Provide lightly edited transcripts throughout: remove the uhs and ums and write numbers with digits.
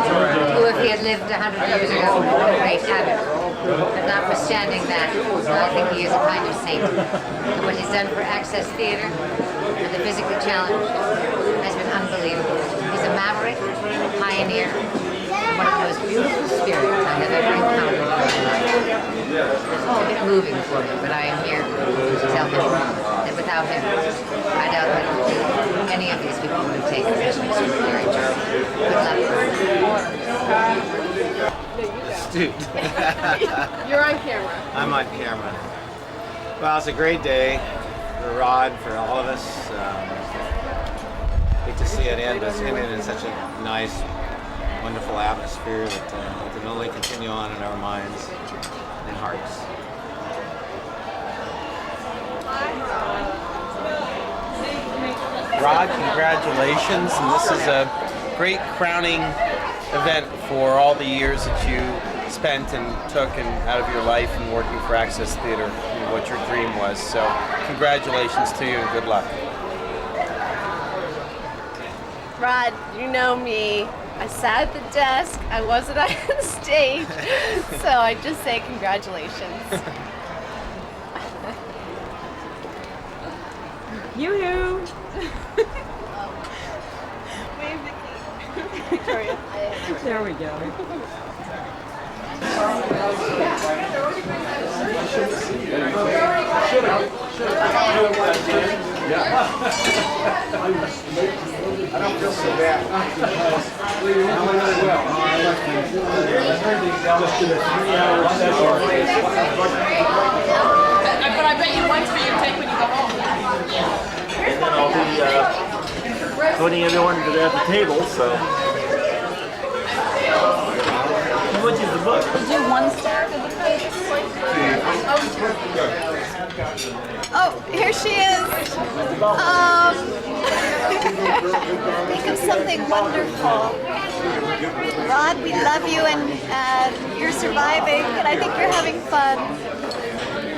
who, if he had lived 100 years ago, would have great habit. But notwithstanding that, I think he is a kind of saint. And what he's done for Access Theatre and the physically challenged has been unbelievable. He's a maverick, a pioneer, one of the most beautiful spirits I have ever encountered in my life. It's all a bit moving for me, but I am here to tell him that without him, I doubt that any of these people would have taken such an extraordinary journey. Good luck. Dude. You're on camera. I'm on camera. Well, it's a great day for Rod, for all of us. Hate to see it end, but it's ending in such a nice, wonderful atmosphere that can only continue on in our minds and hearts. Rod, congratulations, and this is a great crowning event for all the years that you spent and took and out of your life and working for Access Theatre, and what your dream was. So congratulations to you and good luck. Rod, you know me. I sat at the desk. I wasn't on stage. So I just say congratulations. Yoo-hoo! Wave the key. Victoria. There we go. I don't feel so bad. But I bet you one for you take when you go home. And then I'll be putting everyone at the table, so. How much is the book? Do one star to the Oh, here she is. Think of something wonderful. Rod, we love you and you're surviving and I think you're having fun.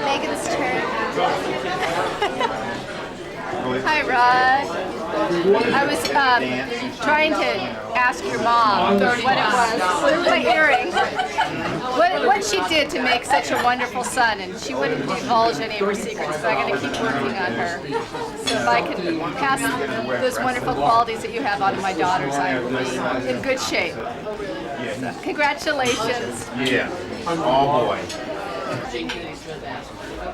Megan's turn. Hi, Rod. I was trying to ask your mom what it was through my earring. What she did to make such a wonderful son, and she wouldn't divulge any of her secrets, so I'm going to keep working on her. So if I can pass those wonderful qualities that you have on to my daughters, I will be in good shape. So, congratulations. Yeah. Oh boy.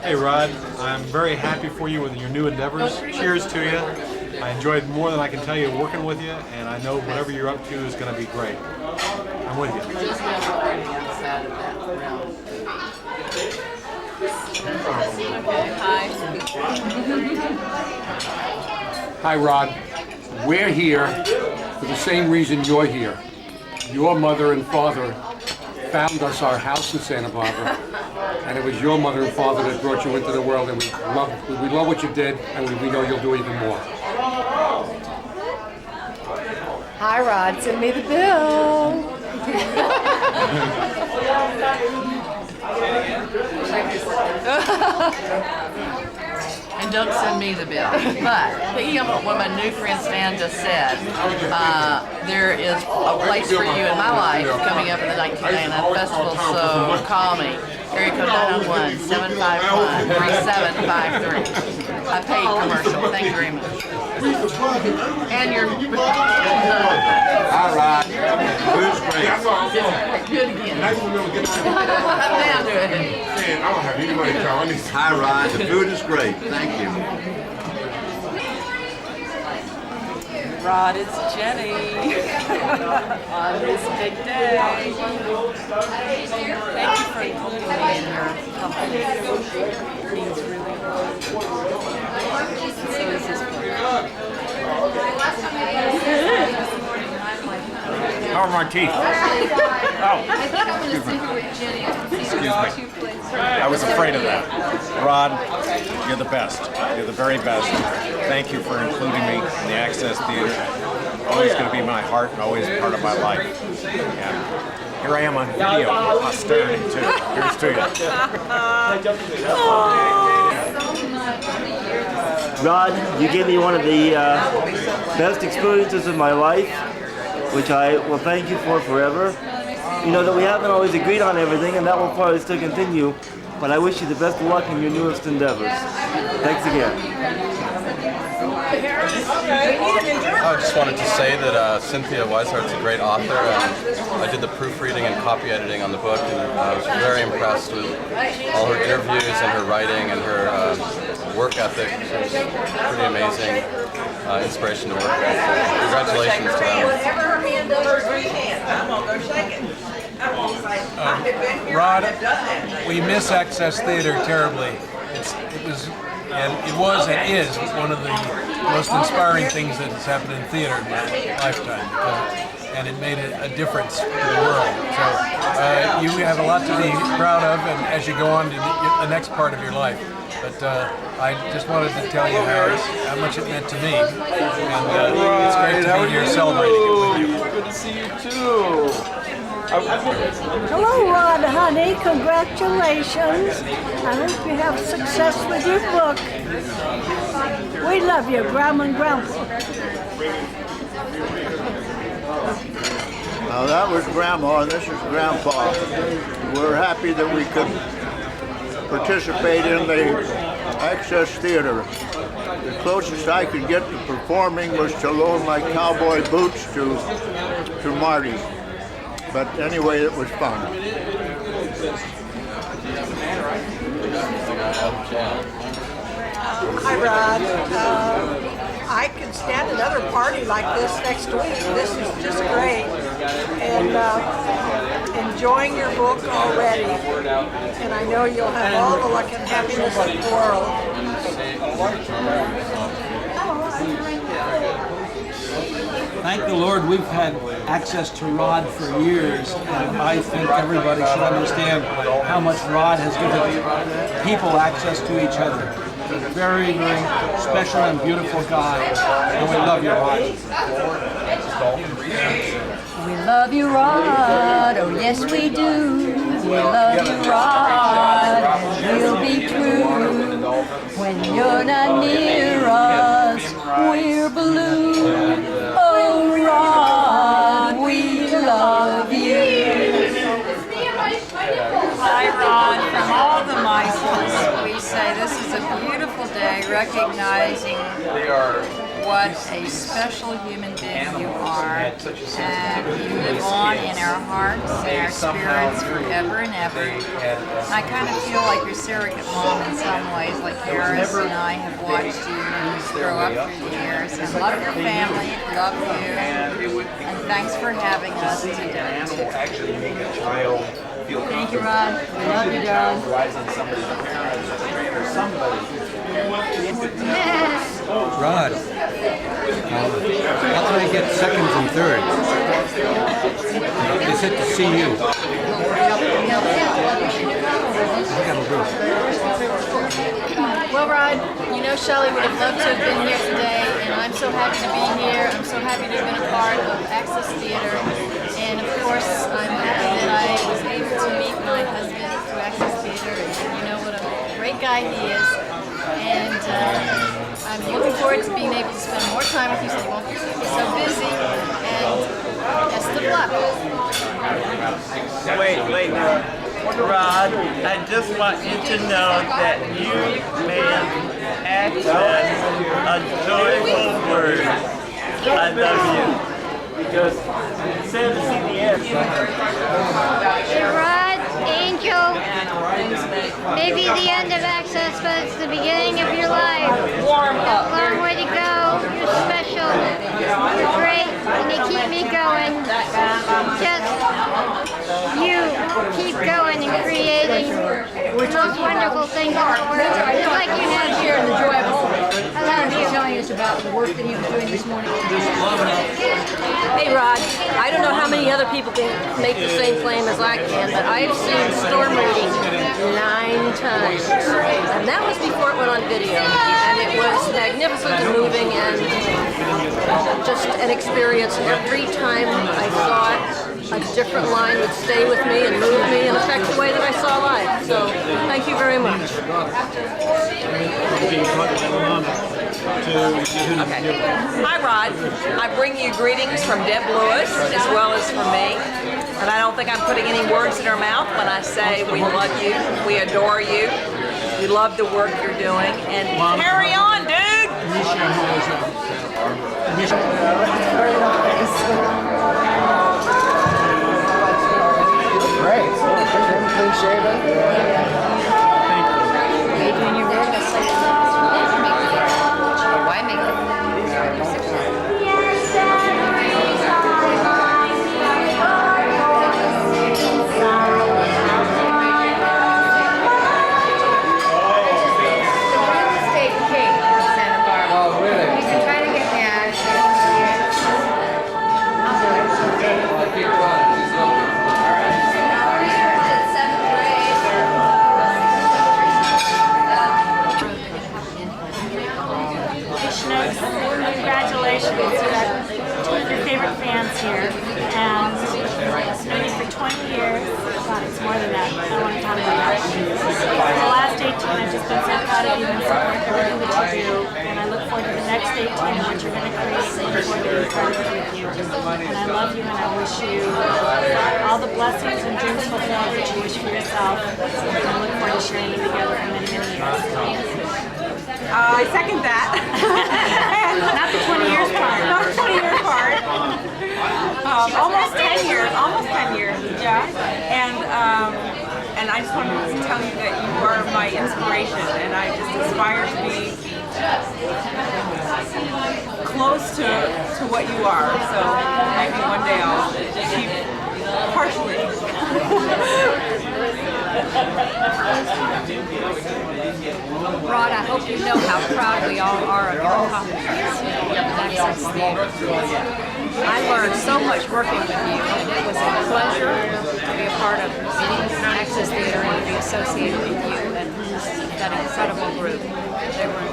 Hey Rod, I'm very happy for you with your new endeavors. Cheers to you. I enjoyed more than I can tell you working with you, and I know whatever you're up to is going to be great. I'm with you. Hi Rod, we're here for the same reason you're here. Your mother and father found us our house in Santa Barbara, and it was your mother and father that brought you into the world, and we love what you did, and we know you'll do even more. Hi, Rod. Send me the bill. And don't send me the bill. But picking up on what my new friend Stan just said, there is a place for you in my life coming up in the 1999 festival, so call me. Area code 901-751-3753. I paid commercial. Thank you very much. And your... All right. Food's great. Good again. I'm down to it. I don't have anybody calling me. Hi, Rod. The food is great. Thank you. Rod, it's Jenny on this big day. Thank you for including me in your company. It means really a lot. So is this book. How are my teeth? Oh. Excuse me. I was afraid of that. Rod, you're the best. You're the very best. Thank you for including me in the Access Theatre. Always going to be my heart and always part of my life. Yeah. Here I am on video, posterity too. Here's to you. Rod, you gave me one of the best experiences of my life. which I will thank you for forever. You know that we haven't always agreed on everything, and that will probably still continue, but I wish you the best of luck in your newest endeavors. Thanks again. I just wanted to say that Cynthia Weishart's a great author. I did the proofreading and copy editing on the book, and I was very impressed with all her interviews and her writing and her work ethic. It was pretty amazing inspiration to work with. Congratulations to them. Rod, we miss Access Theater terribly. It was and is one of the most inspiring things that has happened in theater in my lifetime, and it made a difference to the world. So you have a lot to be proud of, and as you go on to the next part of your life. But I just wanted to tell you how much it meant to me, and it's great to be here celebrating it with you. Good to see you too. Hello, Rod, honey. Congratulations. I hope you have success with your book. We love you, Grandma and Grandpa. Now that was Grandma, and this is Grandpa. We're happy that we could participate in the Access Theater. The closest I could get to performing was to loan my cowboy boots to Marty. But anyway, it was fun. Hi, Rod. I could stand another party like this next week. This is just great. And enjoying your book already. And I know you'll have all the luck and happiness in the world. Thank the Lord we've had access to Rod for years, and I think everybody should understand how much Rod has given people access to each other. He's a very, very special and beautiful guy, and we love you, Rod. We love you, Rod, oh yes we do. We love you, Rod, and we'll be true. When you're not near us, we're blue. Oh, Rod, we love you. Hi, Rod. From all the milestones, we say this is a beautiful day, recognizing what a special human being you are, and you live on in our hearts and our spirits forever and ever. I kind of feel like your surrogate mom in some ways, like Harris and I have watched you grow up through the years, and love your family, love you, and thanks for having us today. Thank you, Rod. We love you, darling. Rod, how can I get seconds and thirds? They said to see you. Well, Rod, you know Shelley would have loved to have been here today, and I'm so happy to be here. I'm so happy to have been a part of Access Theater, and of course, I'm happy that I was able to meet my husband through Access Theater, and you know what a great guy he is. And I'm looking forward to being able to spend more time with you so you won't be so busy, and best of luck. Wait. Rod, I just want you to know that you made Access a joyful word. I love you. Sad to see the end. Rod, Angel, maybe the end of Access, but it's the beginning of your life. Warm up. Long way to go. You're special. You're great, and you keep me going. Just you keep going and creating the most wonderful things in the world, just like you have here in the joy of home. I love you. Telling us about the work that he was doing this morning. Hey Rod, I don't know how many other people can make the same claim as I can, but I've seen Storm reading 9 times. And that was before it went on video. And it was magnificent and moving and just an experience. Every time I saw it, a different line would stay with me and move me and affect the way that I saw life. So thank you very much. Okay. Hi, Rod. I bring you greetings from Deb Lewis as well as from me. And I don't think I'm putting any words in her mouth when I say we love you, we adore you, we love the work you're doing, and carry on, dude! Great. Clean shaven. Are you doing your work? Why make Congratulations, you got two of your favorite fans here, and known you for 20 years. God, it's more than that. I don't want to talk about that. For the last 18, I've just been so proud of you and support everything that you do, and I look forward to the next 18 and what you're going to create, and look forward to being part of it with you. And I love you, and I wish you all the blessings and dreams fulfilled that you wish for yourself, and I look forward to sharing them together for many, many years. I second that. Not the 20 years part. Not the 20 year part. Almost 10 years. Almost 10 years. Yeah. And I just wanted to tell you that you are my inspiration, and I just aspire to be close to what you are. So maybe one day I'll achieve partially. Rod, I hope you know how proud we all are of your accomplishments with Access Theater. I learned so much working with you, and it was a pleasure to be a part of Access Theater and to be associated with you and that incredible group.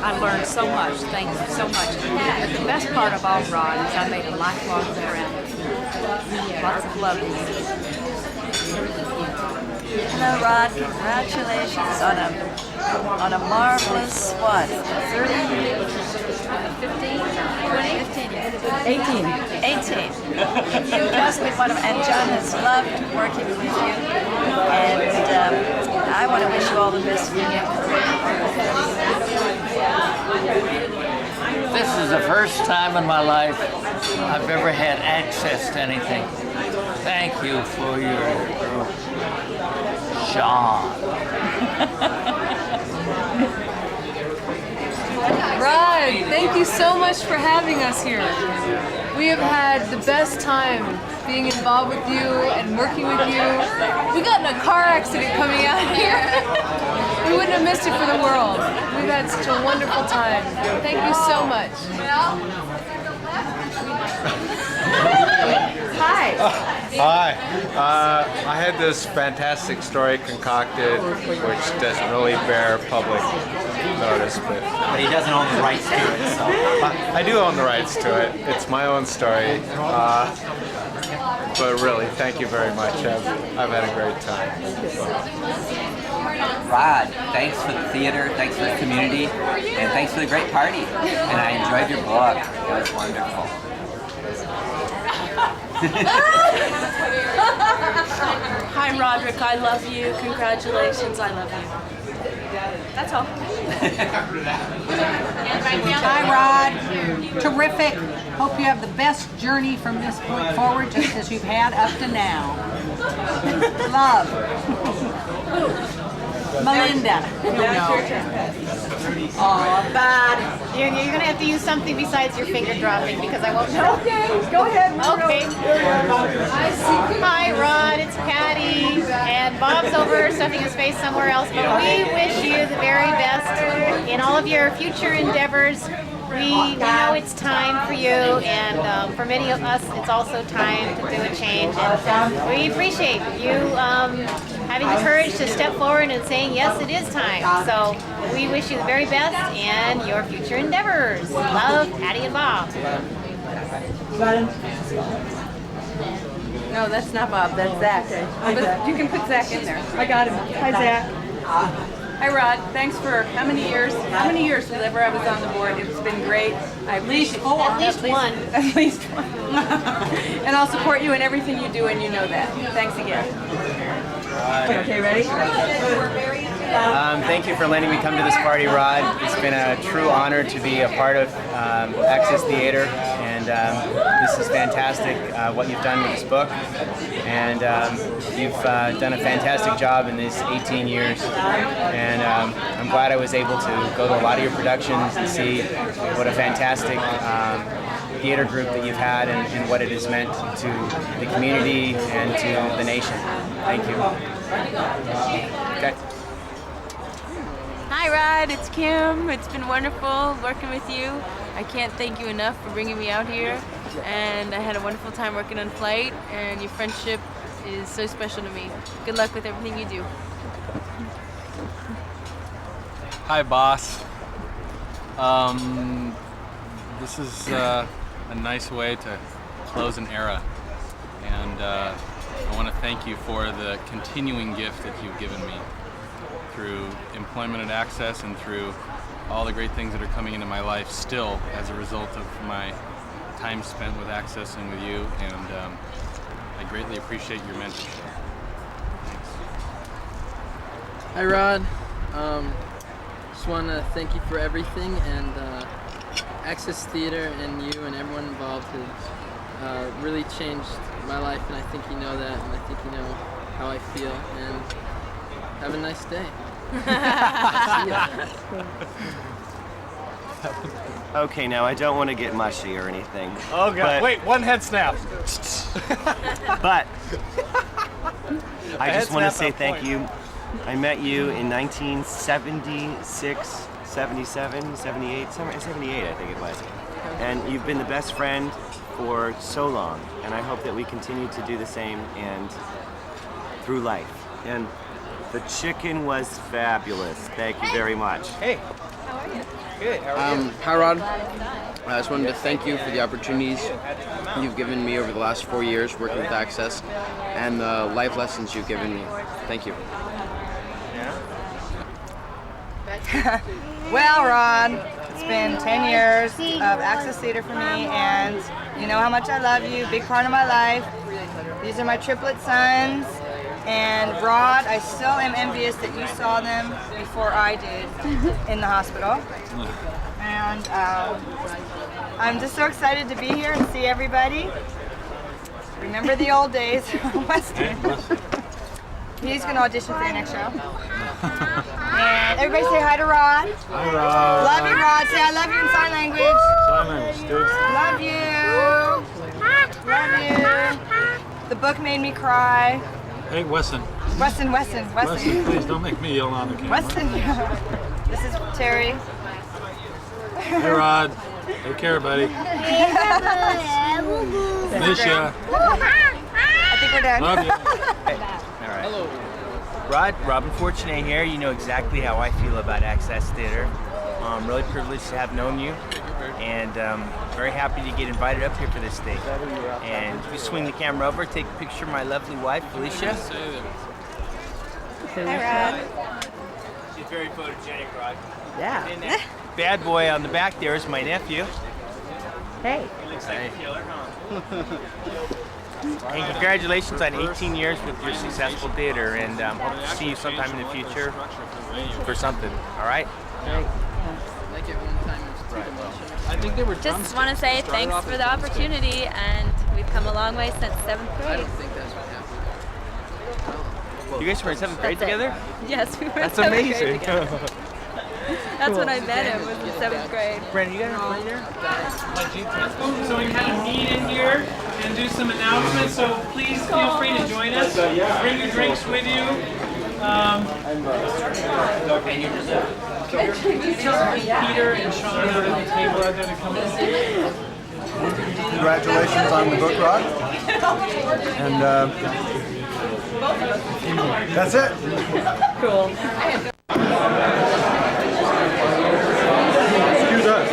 I learned so much. Thank you so much. But the best part of all, Rod, is I made a lifelong friend. Lots of love to you. Hello, Rod. Congratulations on a marvelous, what, 30? 15? 20? 18. You must be one of, and John has loved working with you. And I want to wish you all the best in your career. This is the first time in my life I've ever had access to anything. Thank you for your group. Sean. Rod, thank you so much for having us here. We have had the best time being involved with you and working with you. We got in a car accident coming out here. We wouldn't have missed it for the world. We've had such a wonderful time. Thank you so much. Hi. Hi. I had this fantastic story concocted, which doesn't really bear public notice, but he doesn't own the rights to it. So. I do own the rights to it. It's my own story. But really, thank you very much. I've had a great time. Rod, thanks for the theater, thanks for the community, and thanks for the great party. And I enjoyed your book. It was wonderful. Hi, Roderick. I love you. Congratulations. I love you. That's all. Hi, Rod. Terrific. Hope you have the best journey from this point forward, just as you've had up to now. Love. Melinda. Oh, bad. You're going to have to use something besides your finger dropping because I won't know. Okay, go ahead. Okay. Hi, Rod. It's Patty. And Bob's over stuffing his face somewhere else. But we wish you the very best in all of your future endeavors. We know it's time for you, and for many of us, it's also time to do a change. And we appreciate you having the courage to step forward and saying, yes, it is time. So we wish you the very best in your future endeavors. Love, Patty and Bob. No, that's not Bob, that's Zach. But you can put Zach in there. I got him. Hi, Zach. Hi Rod, thanks for how many years? How many years whenever I was on the board? It's been great. At least four. At least one. At least one. And I'll support you in everything you do, and you know that. Thanks again. Okay, ready? Thank you for letting me come to this party, Rod. It's been a true honor to be a part of Access Theater, and this is fantastic what you've done with this book. And you've done a fantastic job in these 18 years. And I'm glad I was able to go to a lot of your productions and see what a fantastic theater group that you've had and what it has meant to the community and to the nation. Thank you. Okay. Hi Rod, it's Kim. It's been wonderful working with you. I can't thank you enough for bringing me out here. And I had a wonderful time working on Flight, and your friendship is so special to me. Good luck with everything you do. Hi boss. This is a nice way to close an era. And I want to thank you for the continuing gift that you've given me through employment at Access and through all the great things that are coming into my life still as a result of my time spent with Access and with you, and I greatly appreciate your mentorship. Thanks. Hi Rod, just want to thank you for everything, and Access Theater and you and everyone involved has really changed my life, and I think you know that, and I think you know how I feel, and have a nice day. Okay, now I don't want to get mushy or anything. Oh god, wait, one head snap. But I just want to say thank you. I met you in 1976, 77, 78, 78 I think it was. And you've been the best friend for so long, and I hope that we continue to do the same and through life. And the chicken was fabulous. Thank you very much. Hey. How are you? Good. Hi Rod, I just wanted to thank you for the opportunities you've given me over the last 4 years working with Access, and the life lessons you've given me. Thank you. Well, Rod, it's been 10 years of Access Theater for me, and you know how much I love you, big part of my life. These are my triplet sons, and Rod, I still am envious that you saw them before I did in the hospital. And I'm just so excited to be here and see everybody. Remember the old days, Weston. He's going to audition for your next show. And everybody say hi to Rod. Hi Rod. Love you, Rod. Say I love you in sign language. Sign language, do it. Love you. Love you. The book made me cry. Hey, Wesson. Weston. Wesson, please don't make me yell on the camera. Weston. This is Terry. Hey Rod. Take care, buddy. Miss ya. I think we're done. Love you. All right. Hello. Rod, Robin Fortuné here. You know exactly how I feel about Access Theater. I'm really privileged to have known you, and very happy to get invited up here for this thing. And if you swing the camera over, take a picture of my lovely wife, Felicia. Hi, Rod. She's very photogenic, Rod. Yeah. And that bad boy on the back there is my nephew. Hey. He looks like a killer, huh? And congratulations on 18 years with your successful theater, and hope to see you sometime in the future for something. All right? Like it one time it was too emotional. I think they were Just want to say thanks for the opportunity, and we've come a long way since 7th grade. I don't think that's what happened. You guys were in 7th grade together? Yes, we were That's in 7th amazing. grade together. That's when I met him, was in 7th grade. Brandon, you got a play there? So we kind of meet in here and do some announcements, so please feel free to join us. Bring your drinks with you. Peter and Sean are at the table out there to come in. Congratulations on the book, Rod. And that's it. Cool. Excuse us.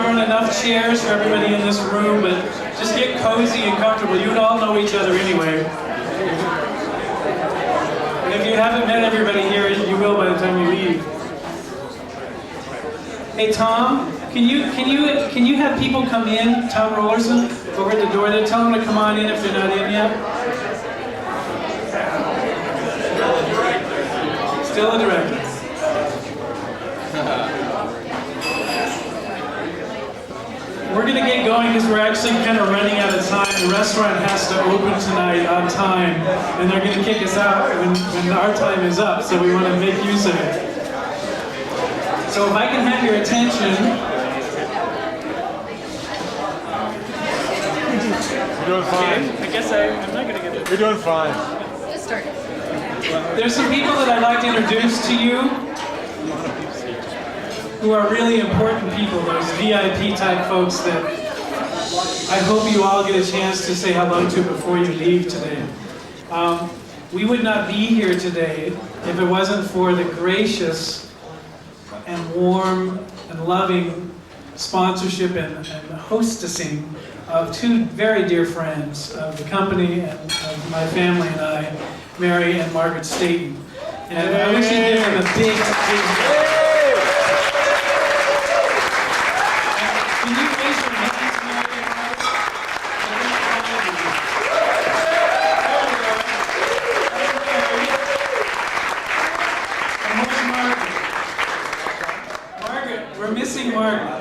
aren't enough chairs for everybody in this room, but just get cozy and comfortable. You would all know each other anyway. And if you haven't met everybody here, you will by the time you leave. Hey Tom, can you have people come in? Tom Rollerson over at the door there. Tell them to come on in if they're not in yet. Still a director. We're going to get going because we're actually kind of running out of time. The restaurant has to open tonight on time, and they're going to kick us out when our time is up, so we want to make use of it. So if I can have your attention. You're doing fine. Okay, I guess I'm not going to get it. You're doing fine. Just start. There's some people that I'd like to introduce to you who are really important people, those VIP type folks that I hope you all get a chance to say hello to before you leave today. We would not be here today if it wasn't for the gracious and warm and loving sponsorship and hostessing of two very dear friends of the company and of my family and I, Mary and Margaret Staten. And I wish you'd give them a big can you raise your hands, Mary and Margaret? Margaret, we're missing Margaret.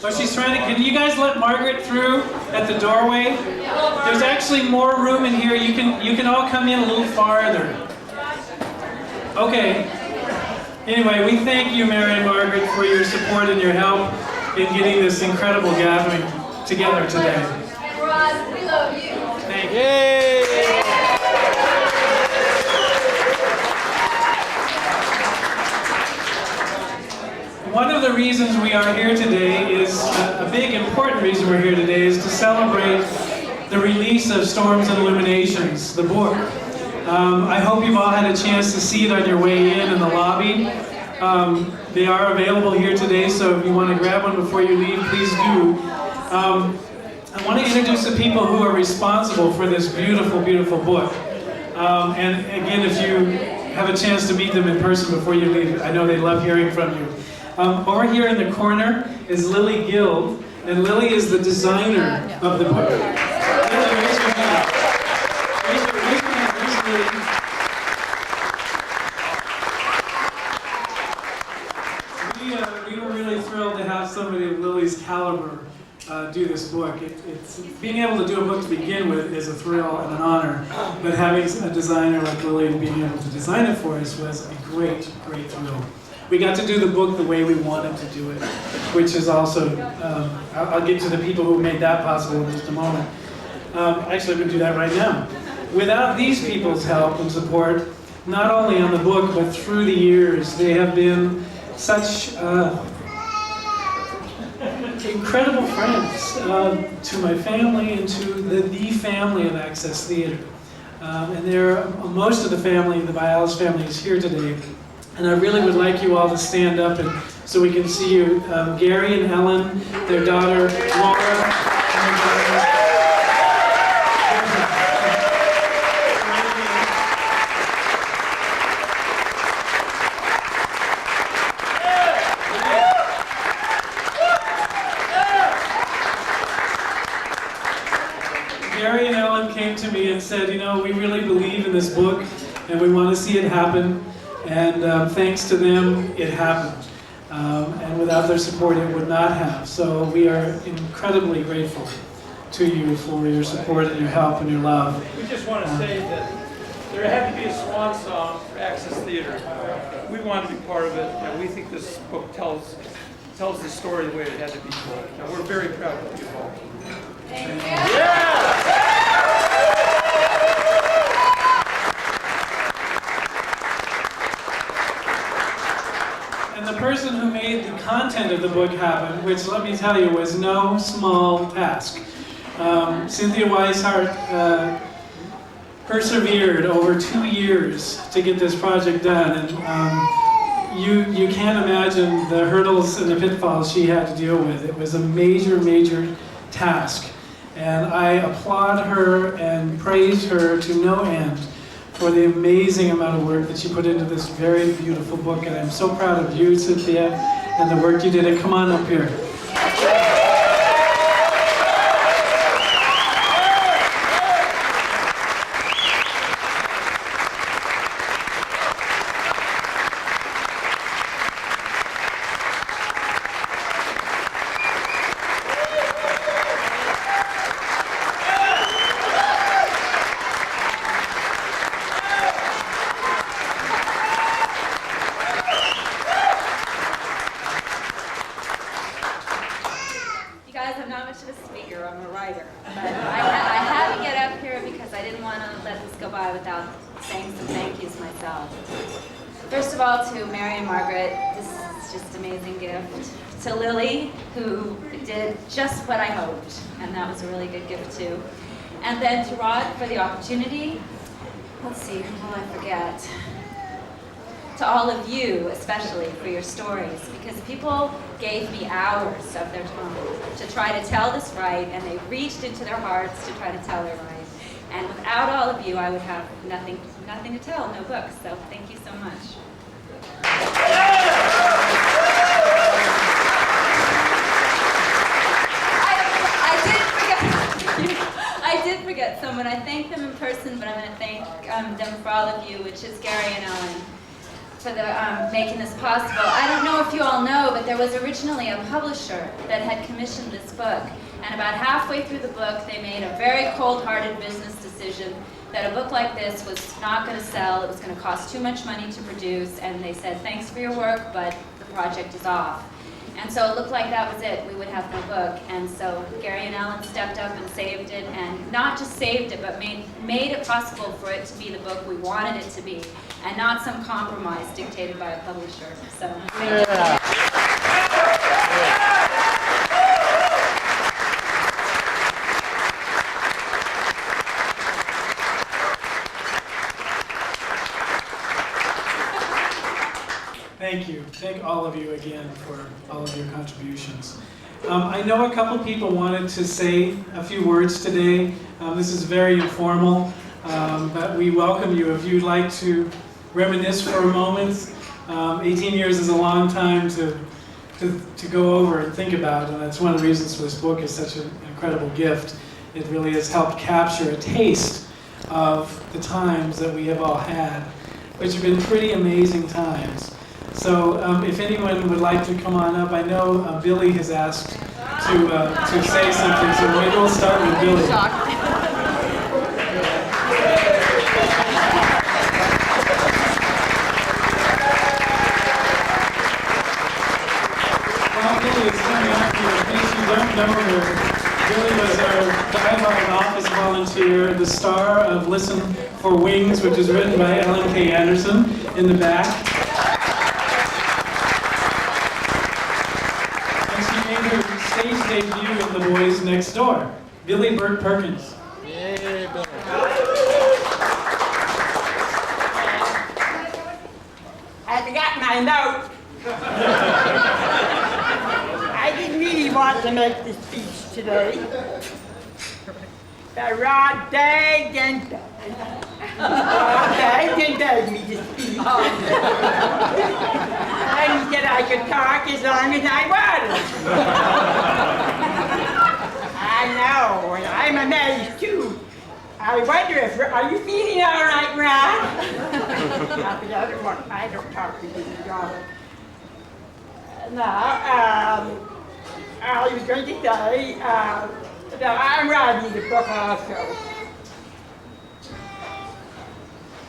Oh, she's trying to, can you guys let Margaret through at the doorway? There's actually more room in here. You can all come in a little farther. Okay. Anyway, we thank you, Mary and Margaret, for your support and your help in getting this incredible gathering together today. Rod, we love you. Thank you. Yay! One of the reasons we are here today is, a big important reason we're here today is to celebrate the release of Storms and Illuminations, the book. I hope you've all had a chance to see it on your way in the lobby. They are available here today, so if you want to grab one before you leave, please do. I want to introduce the people who are responsible for this beautiful, beautiful book. And again, if you have a chance to meet them in person before you leave, I know they love hearing from you. Over here in the corner is Lily Guild, and Lily is the designer of the book. Lily, raise your hand. Raise your hand. Where's Lily? We were really thrilled to have somebody of Lily's caliber do this book. It's being able to do a book to begin with is a thrill and an honor, but having a designer like Lily and being able to design it for us was a great, great thrill. We got to do the book the way we wanted to do it, which is also, I'll get to the people who made that possible in just a moment. Actually, I'm going to do that right now. Without these people's help and support, not only on the book, but through the years, they have been such incredible friends to my family and to the family of Access Theater. And most of the family, the Bialis family, is here today. And I really would like you all to stand up and so we can see you. Gary and Ellen, their daughter Laura, and their daughter. Gary and Ellen came to me and said, you know, we really believe in this book and we want to see it happen. And thanks to them, it happened. And without their support, it would not have. So we are incredibly grateful to you for your support and your help and your love. We just want to say that there had to be a swan song for Access Theater. We wanted to be part of it, and we think this book tells the story the way it had to be told. And we're very proud of you all. Thank you. Yeah! The person who made the content of the book happen, which let me tell you was no small task. Cynthia Weishart persevered over 2 years to get this project done, and you can't imagine the hurdles and the pitfalls she had to deal with. It was a major, major task. And I applaud her and praise her to no end for the amazing amount of work that she put into this very beautiful book. And I'm so proud of you, Cynthia, and the work you did. And come on up here. First of all, to Mary and Margaret, this is just an amazing gift. To Lily, who did just what I hoped, and that was a really good gift too. And then to Rod for the opportunity. Let's see, who will I forget? To all of you, especially, for your stories, because people gave me hours of their time to try to tell this right, and they reached into their hearts to try to tell it right. And without all of you, I would have nothing to tell, no books. So thank you so much. I did forget someone. I thanked them in person, but I'm going to thank them for all of you, which is Gary and Ellen, for making this possible. I don't know if you all know, but there was originally a publisher that had commissioned this book. And about halfway through the book, they made a very cold-hearted business decision that a book like this was not going to sell, it was going to cost too much money to produce, and they said, thanks for your work, but the project is off. And so it looked like that was it, we would have no book. And so Gary and Ellen stepped up and saved it, and not just saved it, but made it possible for it to be the book we wanted it to be, and not some compromise dictated by a publisher. So, thank you. Thank you. Thank all of you again for all of your contributions. I know a couple people wanted to say a few words today. This is very informal, but we welcome you. If you'd like to reminisce for a moment, 18 years is a long time to go over and think about, and that's one of the reasons for this book is such an incredible gift. It really has helped capture a taste of the times that we have all had, which have been pretty amazing times. So if anyone would like to come on up, I know Billy has asked to say something, so maybe we'll start with Billy. While Billy is coming up here, in case you don't know her, Billy was our dialogue office volunteer, the star of Listen for Wings, which is written by Ellen K. Anderson in the back. Stage debut in The Boys Next Door. Billy Burt Perkins. Yay, Billy. I forgot my note. I didn't really want to make this speech today. But Rod begged and begged me to speak. And he said I could talk as long as I wanted. I know, and I'm amazed too. I wonder if, are you feeling all right, Rod? Not the other one, I don't talk to you, John. Now, I was going to say that I'm writing the book also.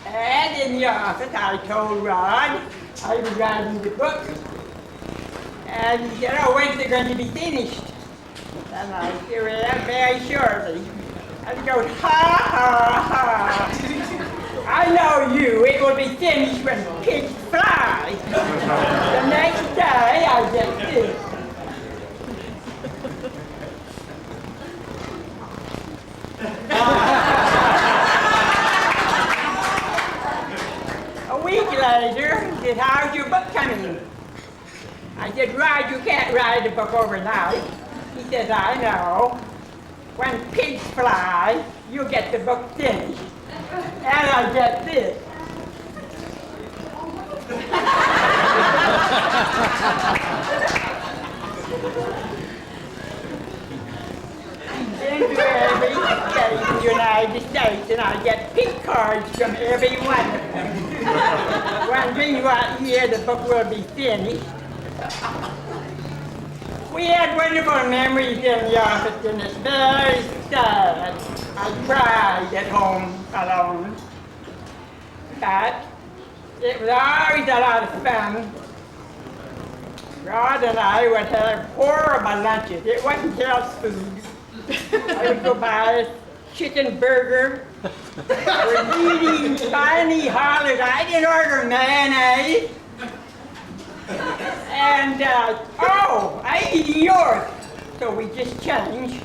And in the office, I told Rod I was writing the book. And he said, oh, when's it going to be finished? And I said, well, very shortly. And he goes, ha, ha, ha. I know you. It will be finished when pigs fly. The next day, I just did. A week later, he said, how's your book coming write a book overnight. He says, I know. When pigs fly, you get the book finished. And I get this. Into every state in the United States, and I get pink cards from every one of them. Wondering what year the book will be finished. We had wonderful memories in the office, and it's very sad. I cried at home alone. But it was always a lot of fun. Rod and I would have horrible lunches. It wasn't health food. I would go buy a chicken burger. We're eating tiny hollers. I didn't order mayonnaise. And, oh, I eat yours. So we just changed.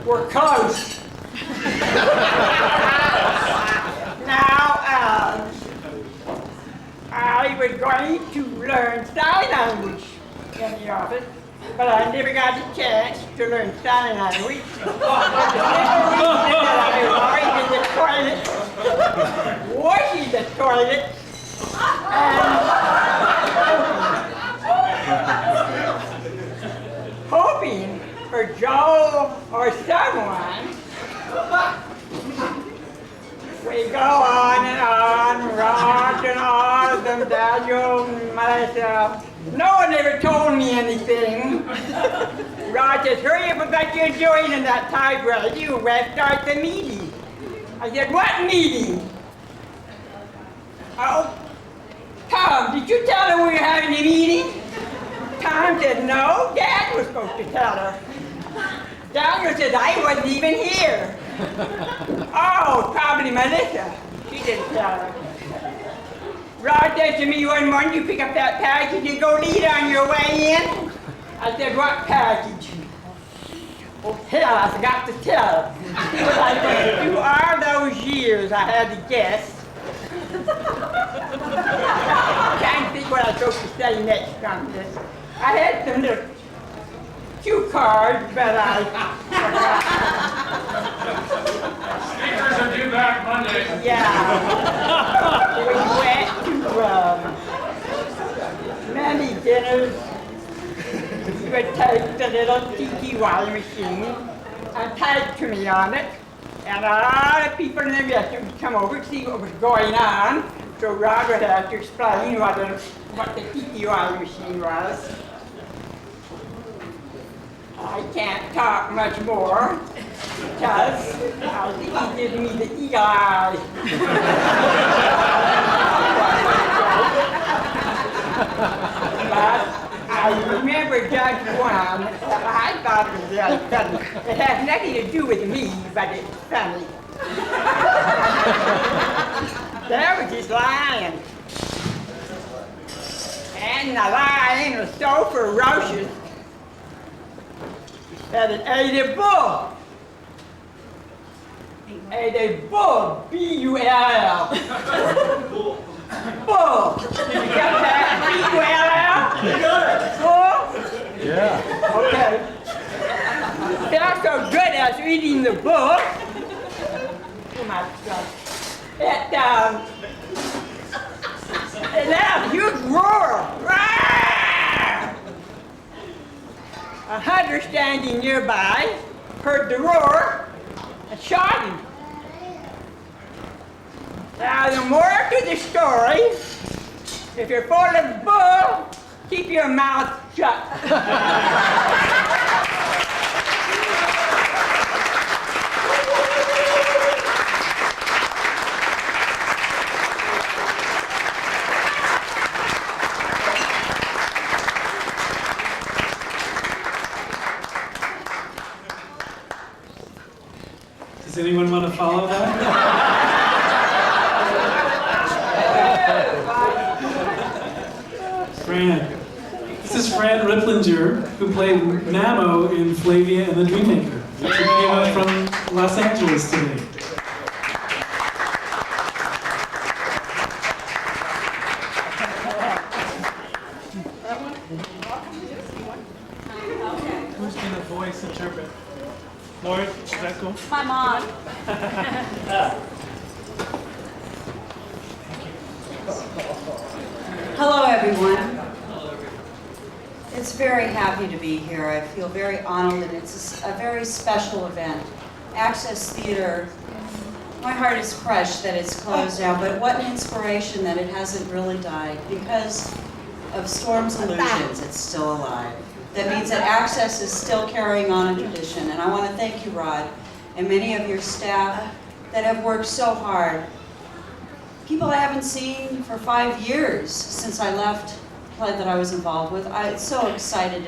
We're close. Now, I was going to learn sign language in the office, but I never got the chance to learn sign language. The reason that I was always in the toilet, washing the toilet, and hoping for Joe or someone. We go on, Rod and all of them, Daniel, myself. No one ever told me anything. Rod says, hurry up with what you're doing in that typewriter. You will start the meeting. I said, what meeting? Oh, Tom, did you tell her we were having a meeting? Tom said, no, Dad was supposed to tell her. Daniel says, I wasn't even here. Oh, probably Melissa. She didn't tell her. Rod said to me one morning, you pick up that package and go read on your way in. I said, what package? Oh, hell, I forgot to tell her. What I went through all those years, I had to guess. Can't think what I was supposed to say next on this. I had some little cue cards, but I forgot. Speakers are due back Monday. Yeah. We went to many dinners. We would take the little TTY machine and type to me on it. And a lot of people in the restaurant would come over to see what was going on. So Rod would have to explain what the TTY machine was. I can't talk much more because I think he gives me the eagle eye. But I remember just one that I thought was very funny. It has nothing to do with me, but it's funny. There was this lion. And the lion was so ferocious that it ate a bull. Ate a bull, B-U-L-L. Bull. Did you get that? B-U-L-L? You got it. Bull? Yeah. Okay. It felt so good as eating the bull. Oh my God. It let a huge roar. A hunter standing nearby heard the roar and shot him. Now the moral to the story, if you're full of bull, keep your mouth shut. Does anyone want to follow that? Fran. This is Fran Ripplinger, who played Mamo in Flavia and the Dreammaker. She came up from Los Angeles today. voice interpret. Lord, is that cool? My mom. Hello, everyone. It's very happy to be here. I feel very honored, and it's a very special event. Access Theater, my heart is crushed that it's closed now, but what an inspiration that it hasn't really died. Because of Storm's Illusions, it's still alive. That means that Access is still carrying on a tradition, and I want to thank you, Rod, and many of your staff that have worked so hard. People I haven't seen for 5 years since I left the play that I was involved with. I'm so excited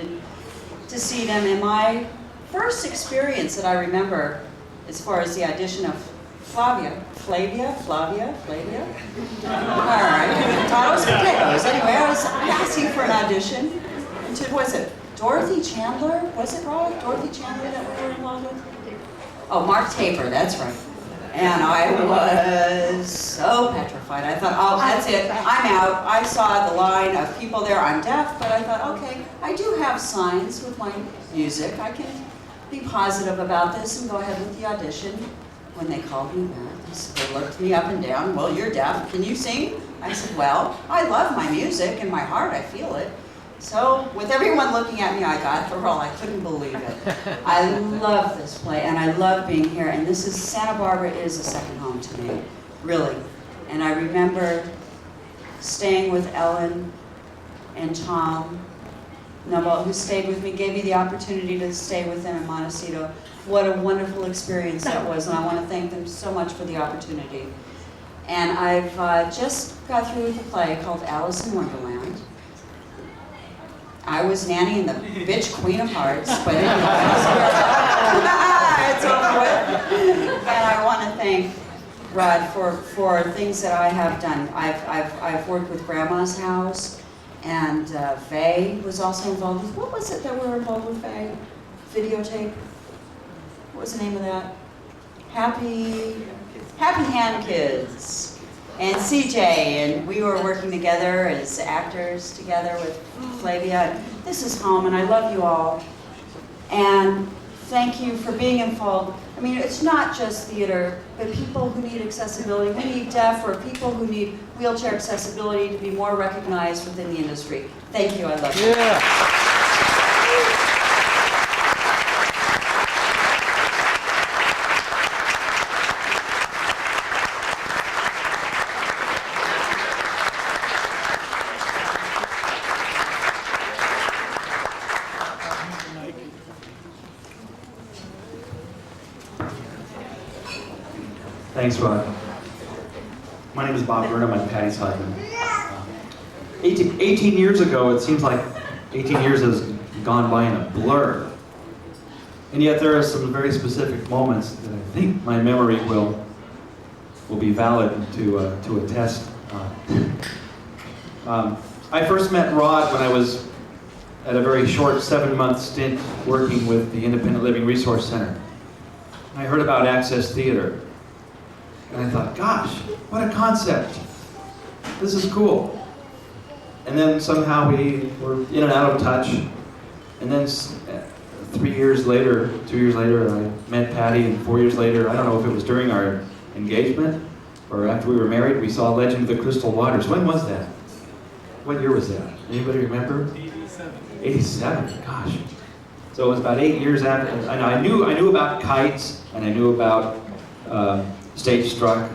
to see them. And my first experience that I remember, as far as the audition of Flavia. All right, tomatoes, potatoes. Anyway, I was asking for an audition. Was it Dorothy Chandler? Was it Rod? Dorothy Chandler that we were involved with? Oh, Mark Taper, that's right. And I was so petrified. I thought, oh, that's it, I'm out. I saw the line of people there. I'm deaf, but I thought, okay, I do have signs with my music. I can be positive about this and go ahead with the audition. When they called me back, they looked me up and down. Well, you're deaf. Can you sing? I said, well, I love my music. In my heart, I feel it. So, with everyone looking at me, I got the role. I couldn't believe it. I love this play, and I love being here. And Santa Barbara is a second home to me, really. And I remember staying with Ellen and Tom Nubble, who stayed with me, gave me the opportunity to stay with them in Montecito. What a wonderful experience that was, and I want to thank them so much for the opportunity. And I've just got through with a play called Alice in Wonderland. I was Nanny and the bitch Queen of Hearts, but anyway, it's over with. And I want to thank Rod for things that I have done. I've worked with Grandma's House, and Faye was also involved with, what was it that we were involved with, Faye? Videotape? What was the name of that? Happy Hand Kids. And CJ, and we were working together as actors together with Flavia. This is home, and I love you all. And thank you for being involved. I mean, it's not just theater, but people who need accessibility. We need deaf or people who need wheelchair accessibility to be more recognized within the industry. Thank you, I love you. Yeah. Thanks, Rod. My name is Bob Burnham. I'm Patty's husband. 18 years ago, it seems like 18 years has gone by in a blur. And yet there are some very specific moments that I think my memory will be valid to attest. I first met Rod when I was at a very short 7-month stint working with the Independent Living Resource Center. I heard about Access Theater. And I thought, gosh, what a concept. This is cool. And then somehow we were in and out of touch. And then 2 years later, I met Patty, and 4 years later, I don't know if it was during our engagement or after we were married, we saw Legend of the Crystal Waters. When was that? What year was that? Anybody remember? 87. 87, gosh. So it was about 8 years after. And I knew about Kites, and I knew about Stage Struck,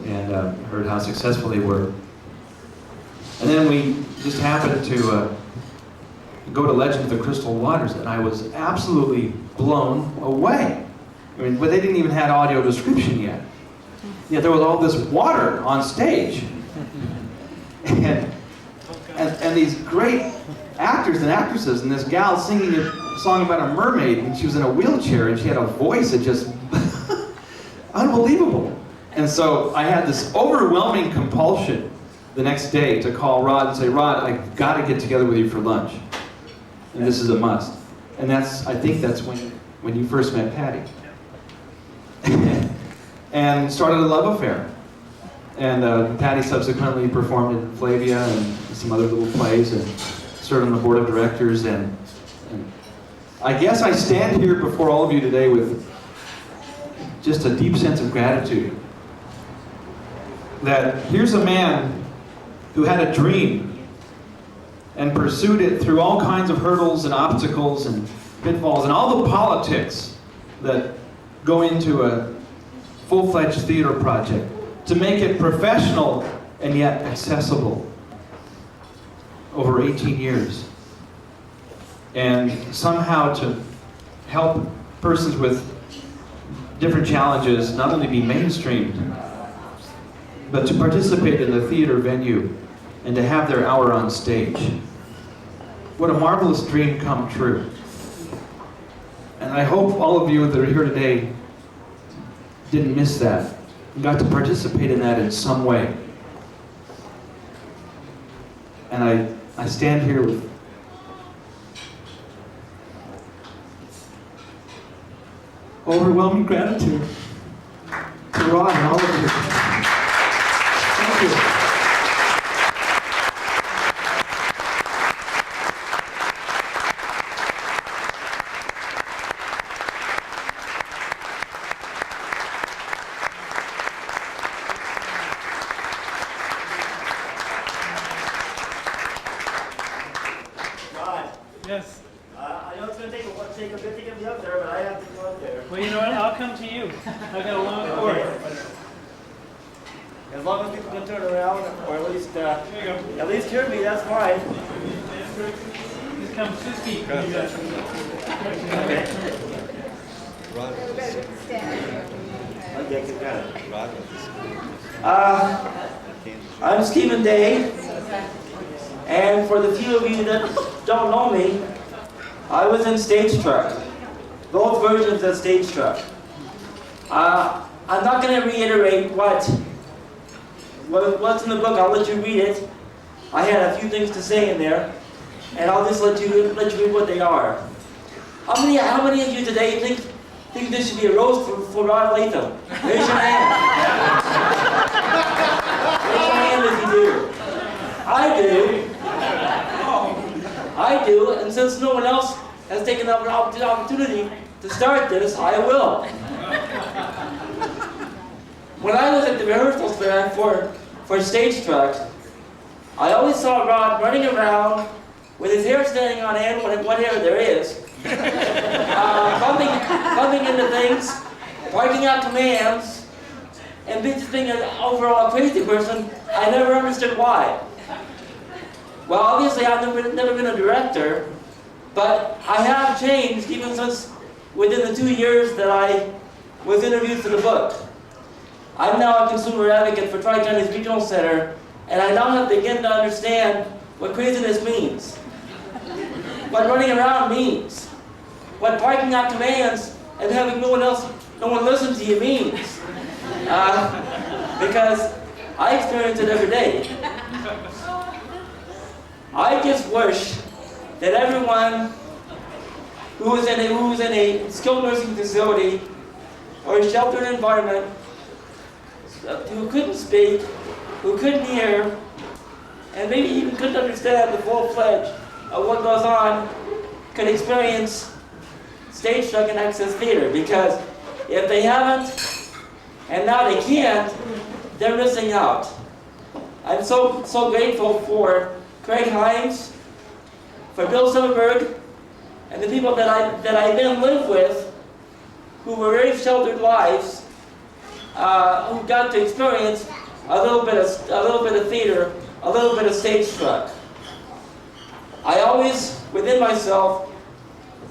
and heard how successful they were. And then we just happened to go to Legend of the Crystal Waters, and I was absolutely blown away. I mean, but they didn't even have audio description yet. Yet there was all this water on stage. And these great actors and actresses, and this gal singing a song about a mermaid, and she was in a wheelchair, and she had a voice that just unbelievable. And so I had this overwhelming compulsion the next day to call Rod and say, Rod, I've got to get together with you for lunch. And this is a must. And I think that's when you first met Patty. And started a love affair. And Patty subsequently performed in Flavia and some other little plays, and served on the board of directors, and I guess I stand here before all of you today with just a deep sense of gratitude. That here's a man who had a dream and pursued it through all kinds of hurdles and obstacles and pitfalls and all the politics that go into a full-fledged theater project to make it professional and yet accessible over 18 years. And somehow to help persons with different challenges not only be mainstreamed, but to participate in the theater venue and to have their hour on stage. What a marvelous dream come true. And I hope all of you that are here today didn't miss that and got to participate in that in some way. And I stand here with overwhelming gratitude to Rod and all of you. Thank you. Rod. Yes. I know it's going to take a bit to get me up there, but I have to go up there. Well, you know what? I'll come to you. I've got a long cord. As long as people can turn around, or at least hear me, that's fine. Just come 6 feet. Okay. Rod. Okay, got it. I'm Stephen Day, and for the few of you that don't know me, I was in Stage Struck, both versions of Stage Struck. I'm not going to reiterate what's in the book. I'll let you read it. I had a few things to say in there, and I'll just let you read what they are. How many of you today think this should be a roast for Rod Lathim? Raise your hand. Raise your hand if you do. I do, and since no one else has taken the opportunity to start this, I will. When I was at the rehearsals for Stage Struck, I always saw Rod running around with his hair standing on end, what hair there is, bumping into things, barking out commands, and just being an overall crazy person. I never understood why. Well, obviously I've never been a director, but I have changed even since within the 2 years that I was interviewed for the book. I'm now a consumer advocate for Tri-Counties Regional Center, and I now have begun to understand what craziness means, what running around means, what barking out commands and having no one listen to you means, because I experience it every day. I just wish that everyone who is in a skilled nursing facility or a sheltered environment, who couldn't speak, who couldn't hear, and maybe even couldn't understand the full-fledged of what goes on, could experience Stage Struck and Access Theater. Because if they haven't, and now they can't, they're missing out. I'm so grateful for Craig Himes, for Bill Silverberg, and the people that I then lived with, who were very sheltered lives, who got to experience a little bit of theater, a little bit of Stage Struck. I always, within myself,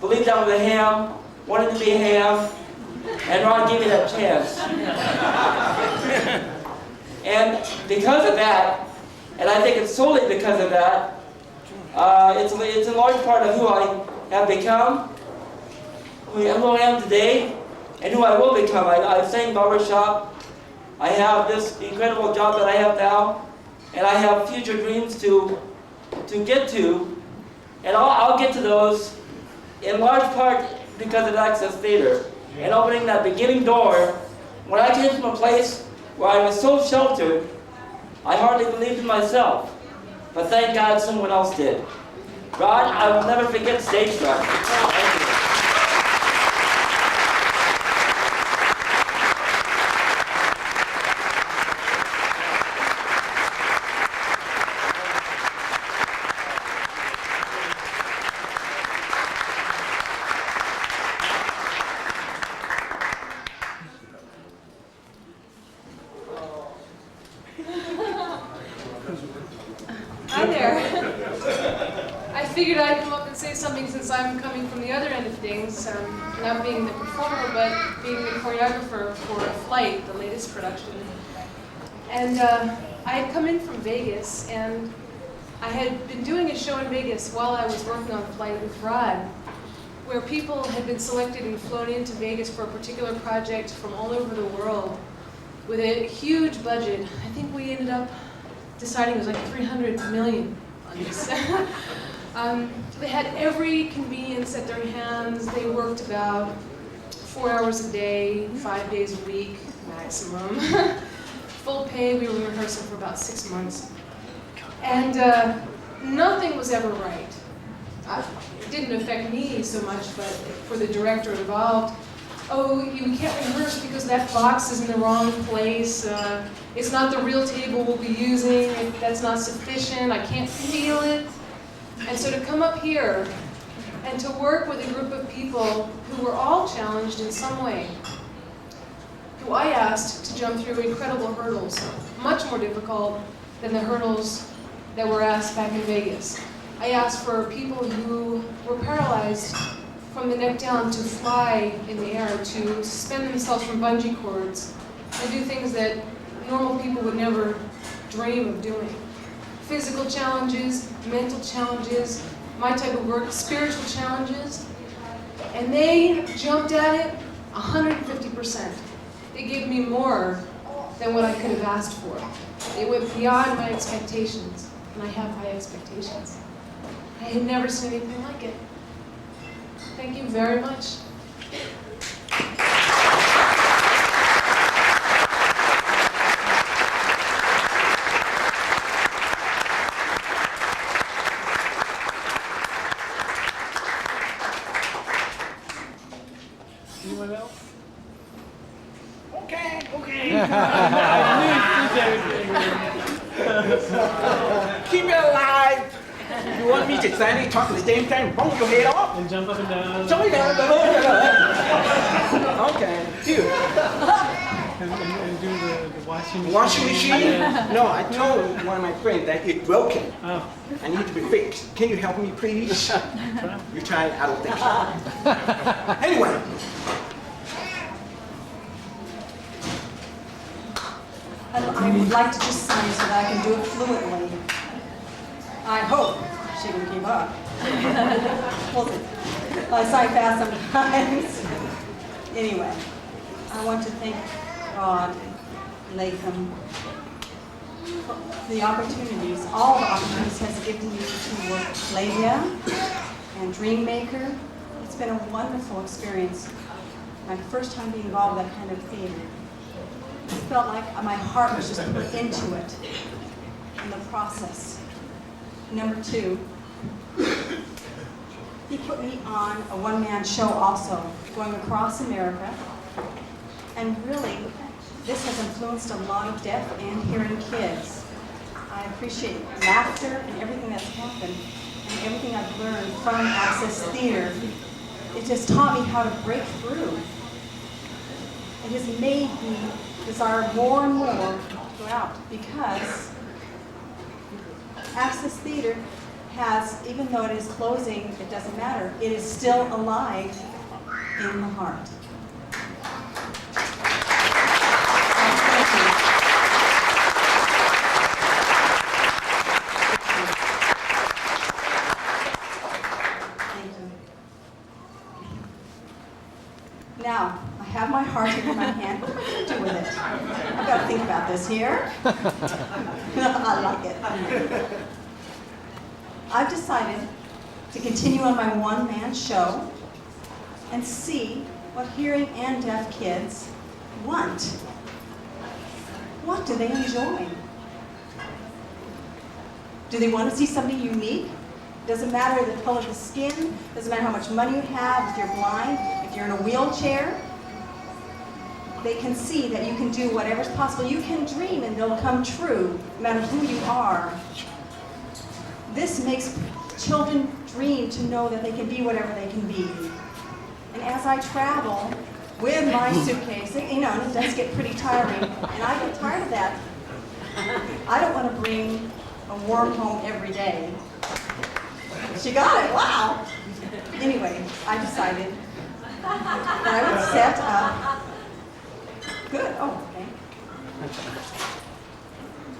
believed I was a ham, wanted to be a ham, and Rod gave me that chance. And because of that, and I think it's solely because of that, it's a large part of who I have become, who I am today, and who I will become. I sang barbershop. I have this incredible job that I have now, and I have future dreams to get to, and I'll get to those in large part because of Access Theater and opening that beginning door. When I came from a place where I was so sheltered, I hardly believed in myself, but thank God someone else did. Rod, I will never forget Stage Struck. Thank you. since I'm coming from the other end of things, not being the performer, but being the choreographer for Flight, the latest production. And I had come in from Vegas, and I had been doing a show in Vegas while I was working on Flight with Rod, where people had been selected and flown into Vegas for a particular project from all over the world with a huge budget. I think we ended up deciding it was like 300 million on this. They had every convenience at their hands. They worked about 4 hours a day, 5 days a week, maximum. Full pay, we were rehearsing for about 6 months. And nothing was ever right. It didn't affect me so much, but for the director involved, oh, you can't rehearse because that box is in the wrong place. It's not the real table we'll be using. That's not sufficient. I can't feel it. And so to come up here and to work with a group of people who were all challenged in some way, who I asked to jump through incredible hurdles, much more difficult than the hurdles that were asked back in Vegas. I asked for people who were paralyzed from the neck down to fly in the air, to suspend themselves from bungee cords, and do things that normal people would never dream of doing. Physical challenges, mental challenges, my type of work, spiritual challenges, and they jumped at it 150%. They gave me more than what I could have asked for. It went beyond my expectations, and I have high expectations. I had never seen anything like it. Thank you very much. Anyone else? Okay. Keep it alive. You want me to stand talk at the same time, bump your head off? And jump up and down. Jump it down. Okay. Here. And do the washing machine. Washing machine? No, I told one of my friends that it's broken. Oh. I need to be fixed. Can you help me, please? You try it, I don't think so. Anyway. I would like to just sign so that I can do it fluently. I hope she can keep up. We'll see. I sign fast sometimes. Anyway, I want to thank Rod Lathim for the opportunities, all the opportunities he has given me to work with Labia and Dreammaker. It's been a wonderful experience. My first time being involved with that kind of theater. I felt like my heart was just put into it in the process. Number two, he put me on a one-man show also, going across America. And really, this has influenced a lot of deaf and hearing kids. I appreciate laughter and everything that's happened and everything I've learned from Access Theater. It just taught me how to break through. It has made me desire more and more to go out because Access Theater has, even though it is closing, it doesn't matter, it is still alive in the heart. Thank you. Now, I have my heart in my hand. What am I going to do with it? I've got to think about this here. I like it. I've decided to continue on my one-man show and see what hearing and deaf kids want. What do they enjoy? Do they want to see something unique? Doesn't matter the color of the skin, doesn't matter how much money you have, if you're blind, if you're in a wheelchair. They can see that you can do whatever's possible. You can dream and it'll come true, no matter who you are. This makes children dream to know that they can be whatever they can be. And as I travel with my suitcase, you know, and it does get pretty tiring, and I get tired of that. I don't want to bring a worm home every day. She got it, wow. Anyway, I decided that I would set up. Good. Oh,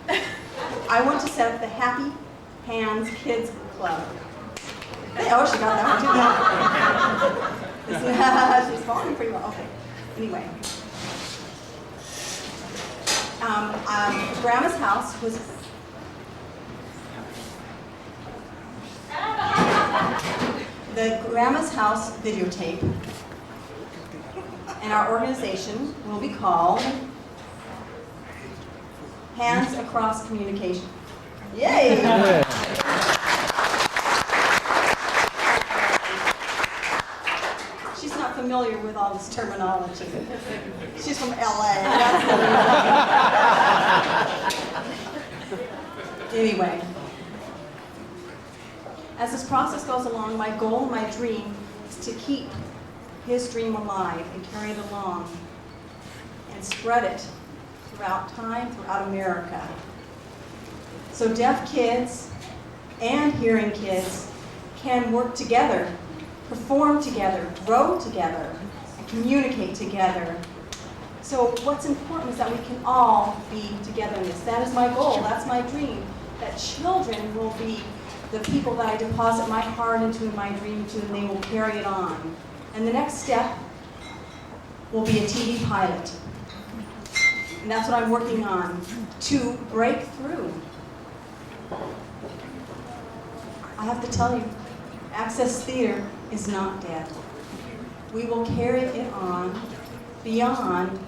okay. I want to set up the Happy Hands Kids Club. Oh, she got that one too. She's following pretty well. Okay. Anyway. Grandma's house was the Grandma's House videotape, and our organization will be called Hands Across Communication. Yay! She's not familiar with all this terminology. She's from LA. That's the reason. Anyway, as this process goes along, my goal, my dream, is to keep his dream alive and carry it along and spread it throughout time, throughout America. So deaf kids and hearing kids can work together, perform together, grow together, and communicate together. So what's important is that we can all be together in this. That is my goal, that's my dream, that children will be the people that I deposit my heart into and my dream to, and they will carry it on. And the next step will be a TV pilot. And that's what I'm working on, to break through. I have to tell you, Access Theater is not dead. We will carry it on beyond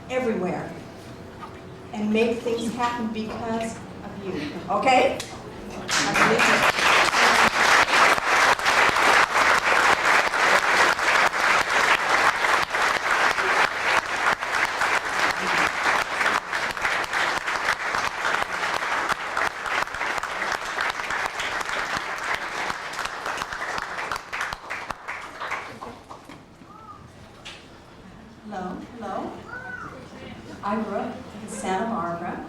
everywhere and make things happen because of you. Okay? I believe it. Hello. I grew up in Santa Barbara,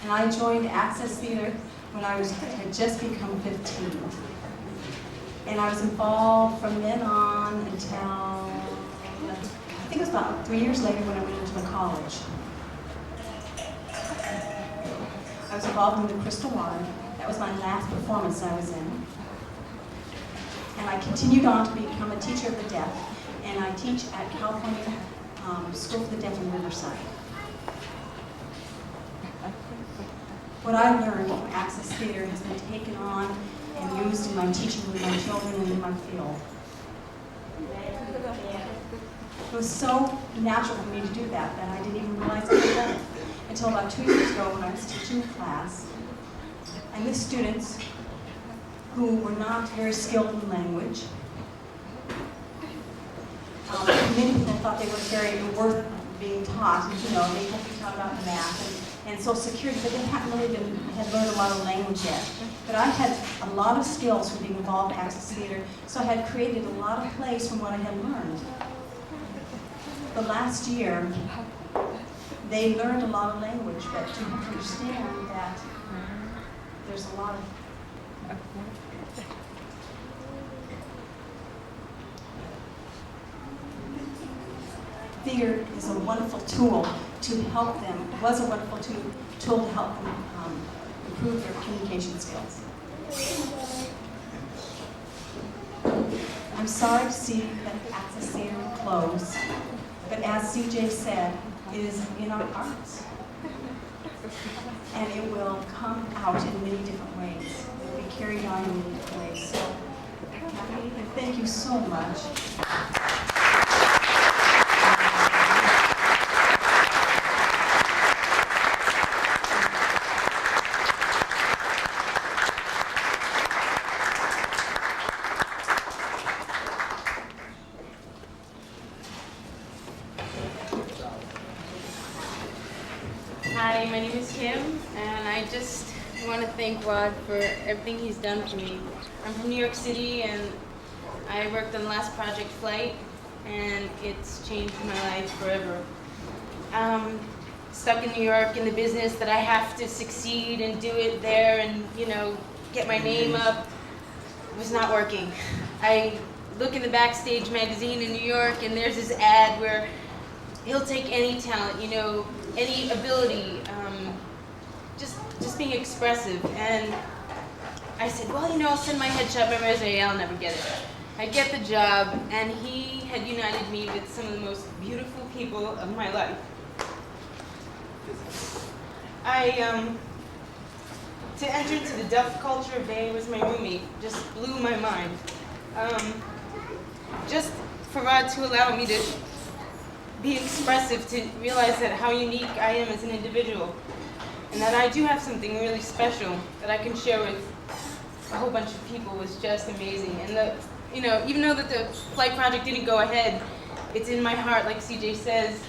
and I joined Access Theater when I had just become 15. And I was involved from then on until, I think it was about 3 years later when I went into the college. I was involved in the Crystal Water. That was my last performance I was in. And I continued on to become a teacher of the deaf, and I teach at California School for the Deaf in Riverside. What I learned from Access Theater has been taken on and used in my teaching with my children and in my field. It was so natural for me to do that I didn't even realize I had done it until about 2 years ago when I was teaching a class. And the students who were not very skilled in language, many people thought they were very worth being taught. You know, they had to be taught about math and Social Security, but they hadn't really had learned a lot of language yet. But I had a lot of skills from being involved in Access Theater, so I had created a lot of plays from what I had learned. The last year, they learned a lot of language, but you have to understand that there's a lot of theater is a wonderful tool to help them, was a wonderful tool to help them improve their communication skills. I'm sorry to see that Access Theater will close, but as CJ said, it is in our hearts. And it will come out in many different ways. It will be carried on in many different ways. So, Kathy, thank you so much. Hi, my name is Kim, and I just want to thank Rod for everything he's done for me. I'm from New York City, and I worked on the last project, Flight, and it's changed my life forever. Stuck in New York in the business that I have to succeed and do it there and, you know, get my name up. was not working. I look in the Backstage magazine in New York, and there's this ad where he'll take any talent, you know, any ability, just being expressive. And I said, well, you know, I'll send my headshot, my resume, I'll never get it. I get the job, and he had united me with some of the most beautiful people of my life. To enter into the Duff culture, Bay was my roommate, just blew my mind. Just for Rod to allow me to be expressive, to realize that how unique I am as an individual, and that I do have something really special that I can share with a whole bunch of people was just amazing. And you know, even though that the flight project didn't go ahead, it's in my heart, like CJ says.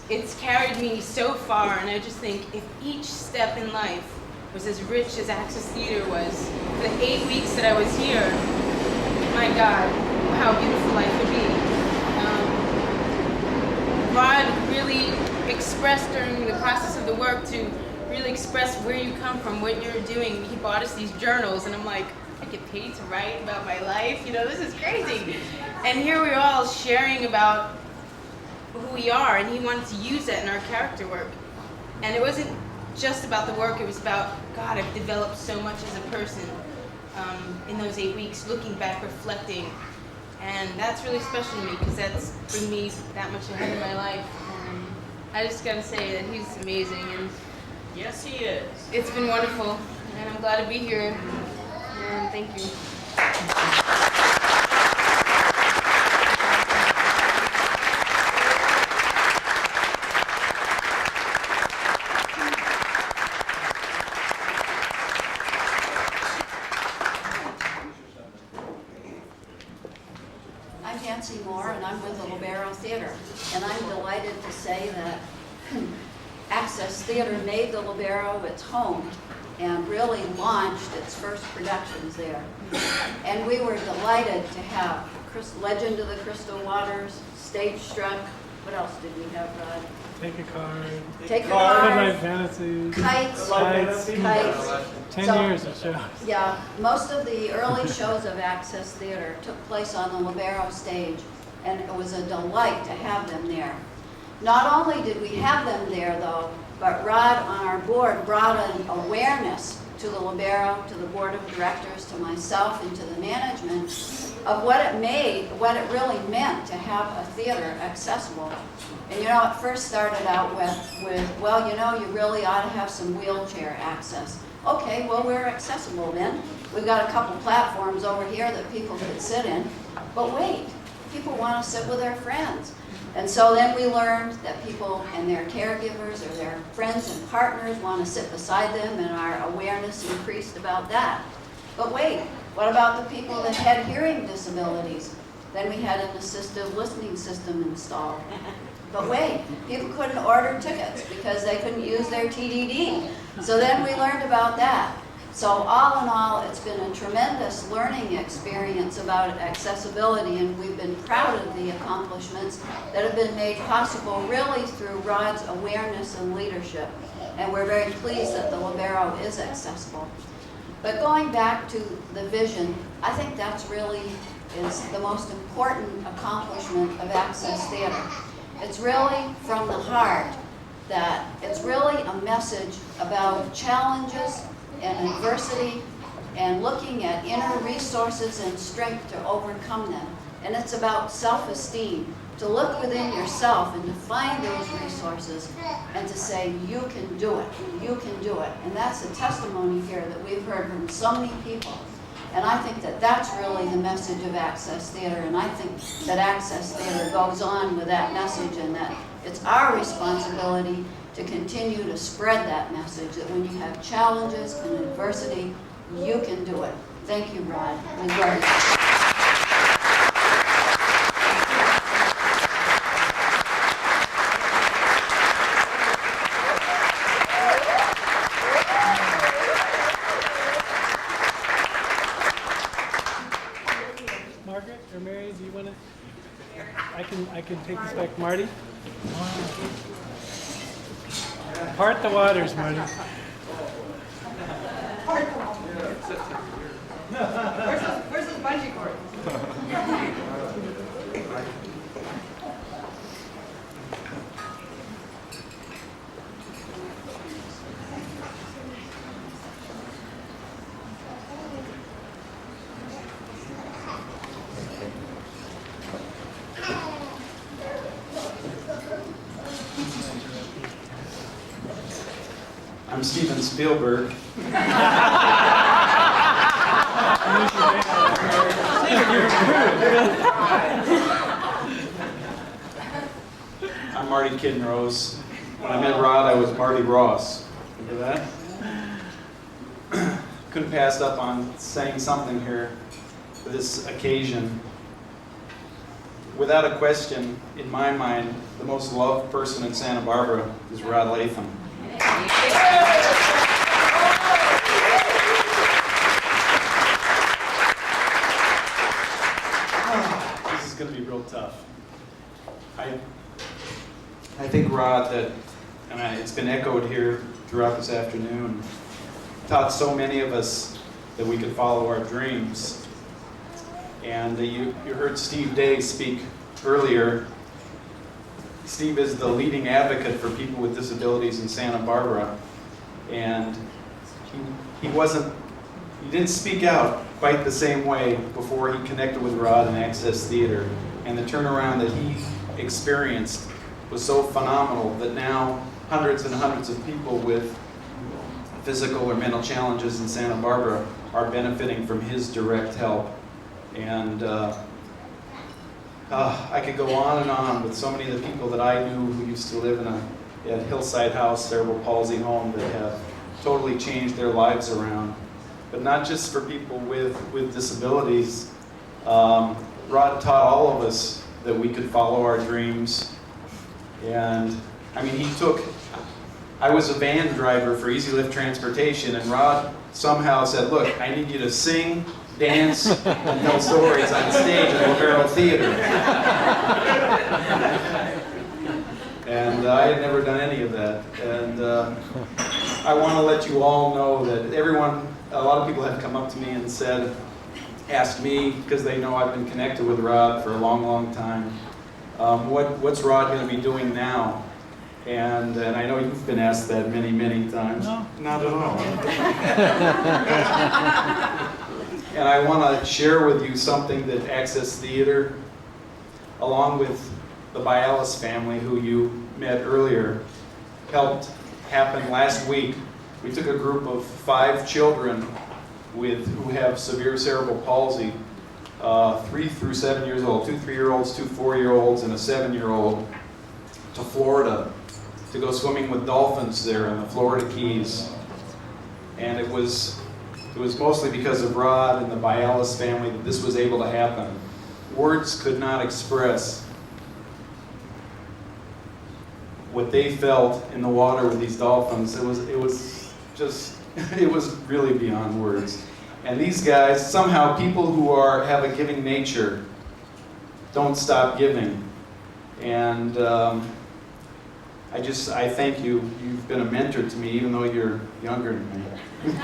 It's carried me so far, and I just think if each step in life was as rich as Access Theater was, for the 8 weeks that I was here, my God, how beautiful life would be. Rod really expressed during the process of the work to really express where you come from, what you're doing. He bought us these journals, and I'm like, I get paid to write about my life? You know, this is crazy. And here we're all sharing about who we are, and he wanted to use that in our character work. And it wasn't just about the work, it was about, God, I've developed so much as a person in those 8 weeks, looking back, reflecting. And that's really special to me, because that's bring me that much ahead in my life. And I just gotta say that he's amazing, and Yes, he is. it's been wonderful, and I'm glad to be here, and thank you. I'm Nancy Moore, and I'm with the Libero Theater. And I'm delighted to say that Access Theater made the Libero its home and really launched its first productions there. And we were delighted to have Legend of the Crystal Waters, Stage Struck. What else did we have, Rod? Take a card. Take a card. Midnight Fantasy. Kites. Kites. Kites. 10 years of shows. Yeah, most of the early shows of Access Theater took place on the Libero stage, and it was a delight to have them there. Not only did we have them there, though, but Rod on our board brought an awareness to the Libero, to the board of directors, to myself, and to the management of what it really meant to have a theater accessible. And you know, it first started out with well, you know, you really ought to have some wheelchair access. Okay, well, we're accessible then. We've got a couple platforms over here that people could sit in. But wait, people want to sit with their friends. And so then we learned that people and their caregivers or their friends and partners want to sit beside them, and our awareness increased about that. But wait, what about the people that had hearing disabilities? Then we had an assistive listening system installed. But wait, people couldn't order tickets because they couldn't use their TDD. So then we learned about that. So all in all, it's been a tremendous learning experience about accessibility, and we've been proud of the accomplishments that have been made possible really through Rod's awareness and leadership. And we're very pleased that the Libero is accessible. But going back to the vision, I think that's really is the most important accomplishment of Access Theater. It's really from the heart that it's really a message about challenges and adversity and looking at inner resources and strength to overcome them. And it's about self-esteem, to look within yourself and to find those resources and to say, you can do it, you can do it. And that's a testimony here that we've heard from so many people. And I think that that's really the message of Access Theater, and I think that Access Theater goes on with that message, and that it's our responsibility to continue to spread that message, that when you have challenges and adversity, you can do it. Thank you, Rod. We learned. Margaret or Mary, do you want to? I can take this back, Marty. Part the waters, Marty. Where's his bungee cord. I'm Steven Spielberg. I'm Marty Kidnrose. When I met Rod, I was Marty Ross. Remember that? Couldn't pass up on saying something here for this occasion. Without a question, in my mind, the most loved person in Santa Barbara is Rod Lathim. This is going to be real tough. I think, Rod, that, and it's been echoed here throughout this afternoon, taught so many of us that we could follow our dreams. And you heard Steve Day speak earlier. Steve is the leading advocate for people with disabilities in Santa Barbara. And he didn't speak out quite the same way before he connected with Rod in Access Theater. And the turnaround that he experienced was so phenomenal that now hundreds and hundreds of people with physical or mental challenges in Santa Barbara are benefiting from his direct help. And I could go on and on with so many of the people that I knew who used to live in a Hillside House, cerebral palsy home, that have totally changed their lives around. But not just for people with disabilities. Rod taught all of us that we could follow our dreams. And I mean, I was a van driver for Easy Lift Transportation, and Rod somehow said, look, I need you to sing, dance, and tell stories on stage at the Libero Theater. And I had never done any of that. And I want to let you all know that a lot of people have come up to me and asked me, because they know I've been connected with Rod for a long, long time, what's Rod going to be doing now? And I know you've been asked that many, many times. No, not at all. And I want to share with you something that Access Theater, along with the Bialis family, who you met earlier, helped happen last week. We took a group of 5 children who have severe cerebral palsy, 3 through 7 years old, 2 3-year-olds, 2 4-year-olds, and a 7-year-old, to Florida to go swimming with dolphins there in the Florida Keys. And it was mostly because of Rod and the Bialis family that this was able to happen. Words could not express what they felt in the water with these dolphins. It was really beyond words. And these guys, somehow people who have a giving nature don't stop giving. And I thank you. You've been a mentor to me, even though you're younger than me. And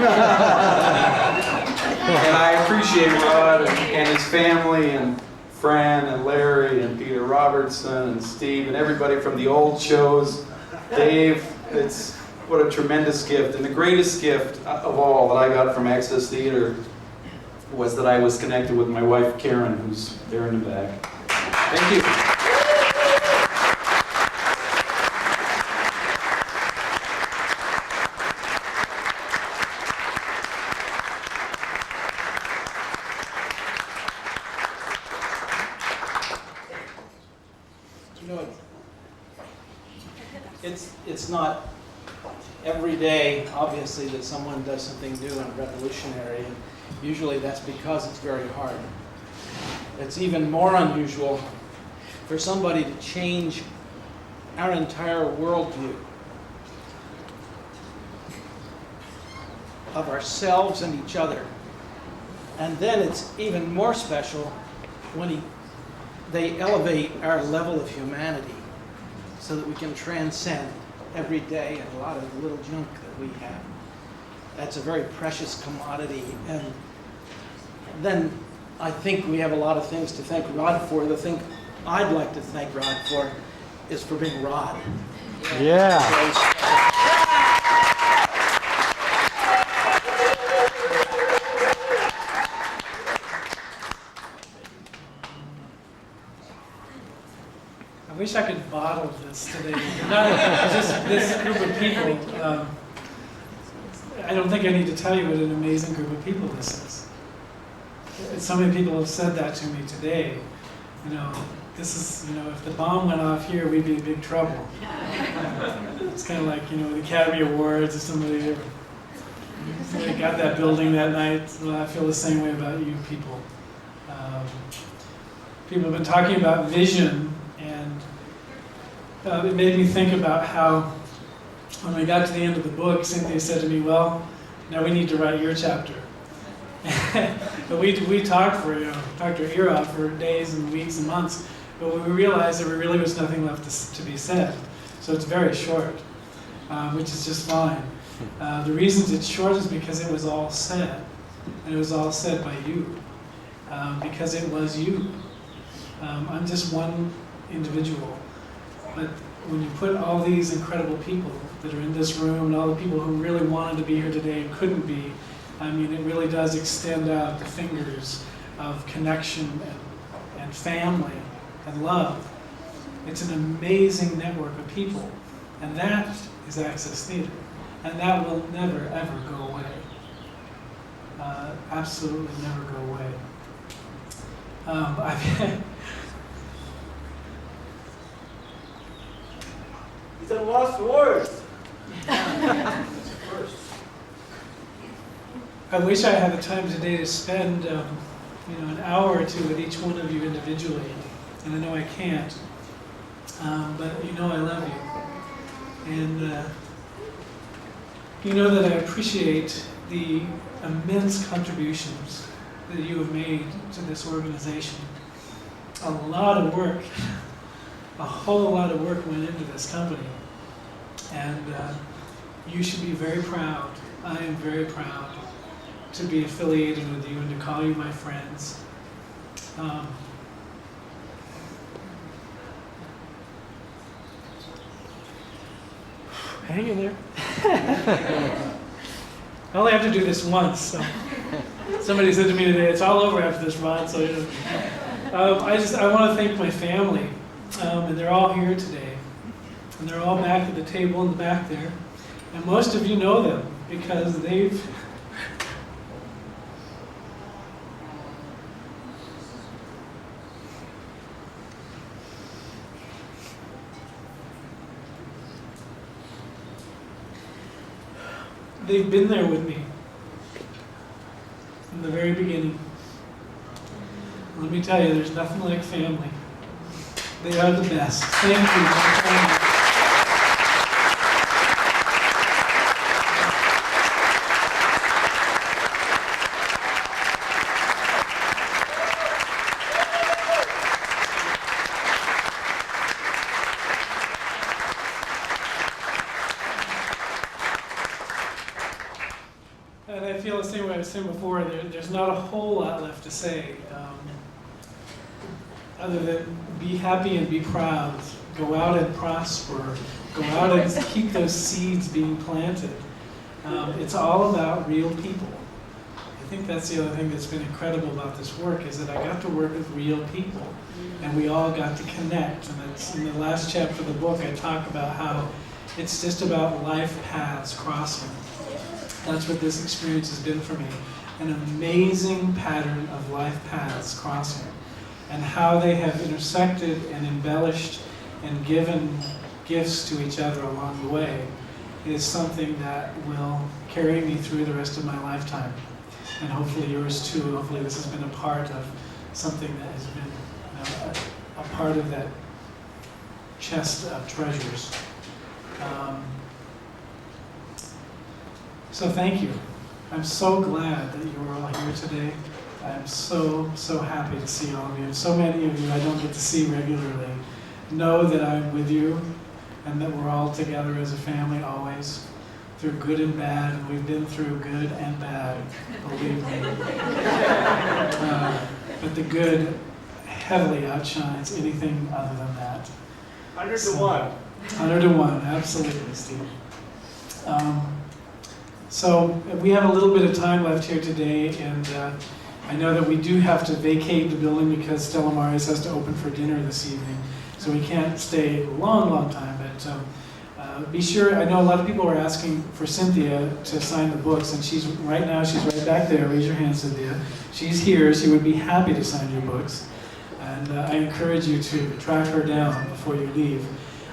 I appreciate Rod and his family, and Fran and Larry and Peter Robertson and Steve and everybody from the old shows. Dave, what a tremendous gift. And the greatest gift of all that I got from Access Theater was that I was connected with my wife, Karen, who's there in the back. Thank you. It's not every day, obviously, that someone does something new and revolutionary, and usually that's because it's very hard. It's even more unusual for somebody to change our entire worldview of ourselves and each other. And then it's even more special when they elevate our level of humanity so that we can transcend every day and a lot of the little junk that we have. That's a very precious commodity. And then I think we have a lot of things to thank Rod for. The thing I'd like to thank Rod for is for being Rod. Yeah. I wish I could bottle this today. This group of people. I don't think I need to tell you what an amazing group of people this is. So many people have said that to me today. You know, this is, you know, if the bomb went off here, we'd be in big trouble. It's kind of like, you know, the Academy Awards, if somebody got that building that night. Well, I feel the same way about you people. People have been talking about vision, and it made me think about how when we got to the end of the book, Cynthia said to me, well, now we need to write your chapter. But we talked for, talked our ear off for days and weeks and months, but we realized there really was nothing left to be said. So it's very short, which is just fine. The reasons it's short is because it was all said, and it was all said by you, because it was you. I'm just one individual, but when you put all these incredible people that are in this room and all the people who really wanted to be here today and couldn't be, I mean, it really does extend out the fingers of connection and family and love. It's an amazing network of people, and that is Access Theater, and that will never, ever go away. Absolutely never go away. He's at a loss for words. I wish I had the time today to spend, an hour or two with each one of you individually, and I know I can't. But you know I love you, and you know that I appreciate the immense contributions that you have made to this organization. A lot of work, a whole lot of work went into this company, and you should be very proud. I am very proud to be affiliated with you and to call you my friends. Hang in there. I only have to do this once. So. Somebody said to me today, it's all over after this, Rod. So I want to thank my family, and they're all here today, and they're all back at the table in the back there, and most of you know them because they've been there with me from the very beginning. Let me tell you, there's nothing like family. They are the best. Thank you, my family. And I feel the same way I was saying before. There's not a whole lot left to say, other than be happy and be proud. Go out and prosper. Go out and keep those seeds being planted. It's all about real people. I think that's the other thing that's been incredible about this work, is that I got to work with real people, and we all got to connect. And it's in the last chapter of the book, I talk about how it's just about life paths crossing. That's what this experience has been for me. An amazing pattern of life paths crossing, and how they have intersected and embellished and given gifts to each other along the way is something that will carry me through the rest of my lifetime. And hopefully yours too. Hopefully this has been a part of something that has been a part of that chest of treasures. So thank you. I'm so glad that you are all here today. I'm so happy to see all of you. So many of you I don't get to see regularly. Know that I'm with you, and that we're all together as a family always, through good and bad. We've been through good and bad, believe me. but the good heavily outshines anything other than that. 100 to 1. 100 to 1, absolutely, Steve. So we have a little bit of time left here today, and I know that we do have to vacate the building because Stella Mare has to open for dinner this evening, so we can't stay a long time, but be sure, I know a lot of people are asking for Cynthia to sign the books, and she's right back there. Raise your hand, Cynthia. She's here. She would be happy to sign your books, and I encourage you to track her down before you leave.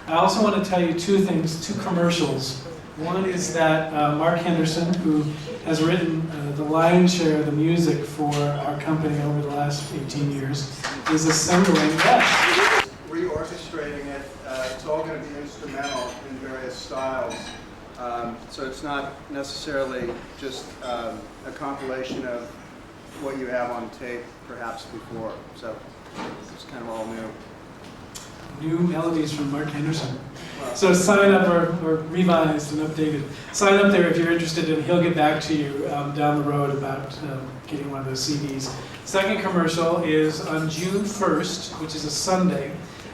I also want to tell you two things, two commercials. One is that Mark Henderson, who has written the lion's share of the music for our company over the last 18 years, is assembling that. Reorchestrating it, it's all going to be instrumental in various styles. So it's not necessarily just a compilation of what you have on tape perhaps before. So it's kind of all new. New melodies from Mark Henderson. So sign up, or revised and updated. Sign up there if you're interested, and he'll get back to you down the road about getting one of those CDs. Second commercial is on June 1st, which is a Sunday.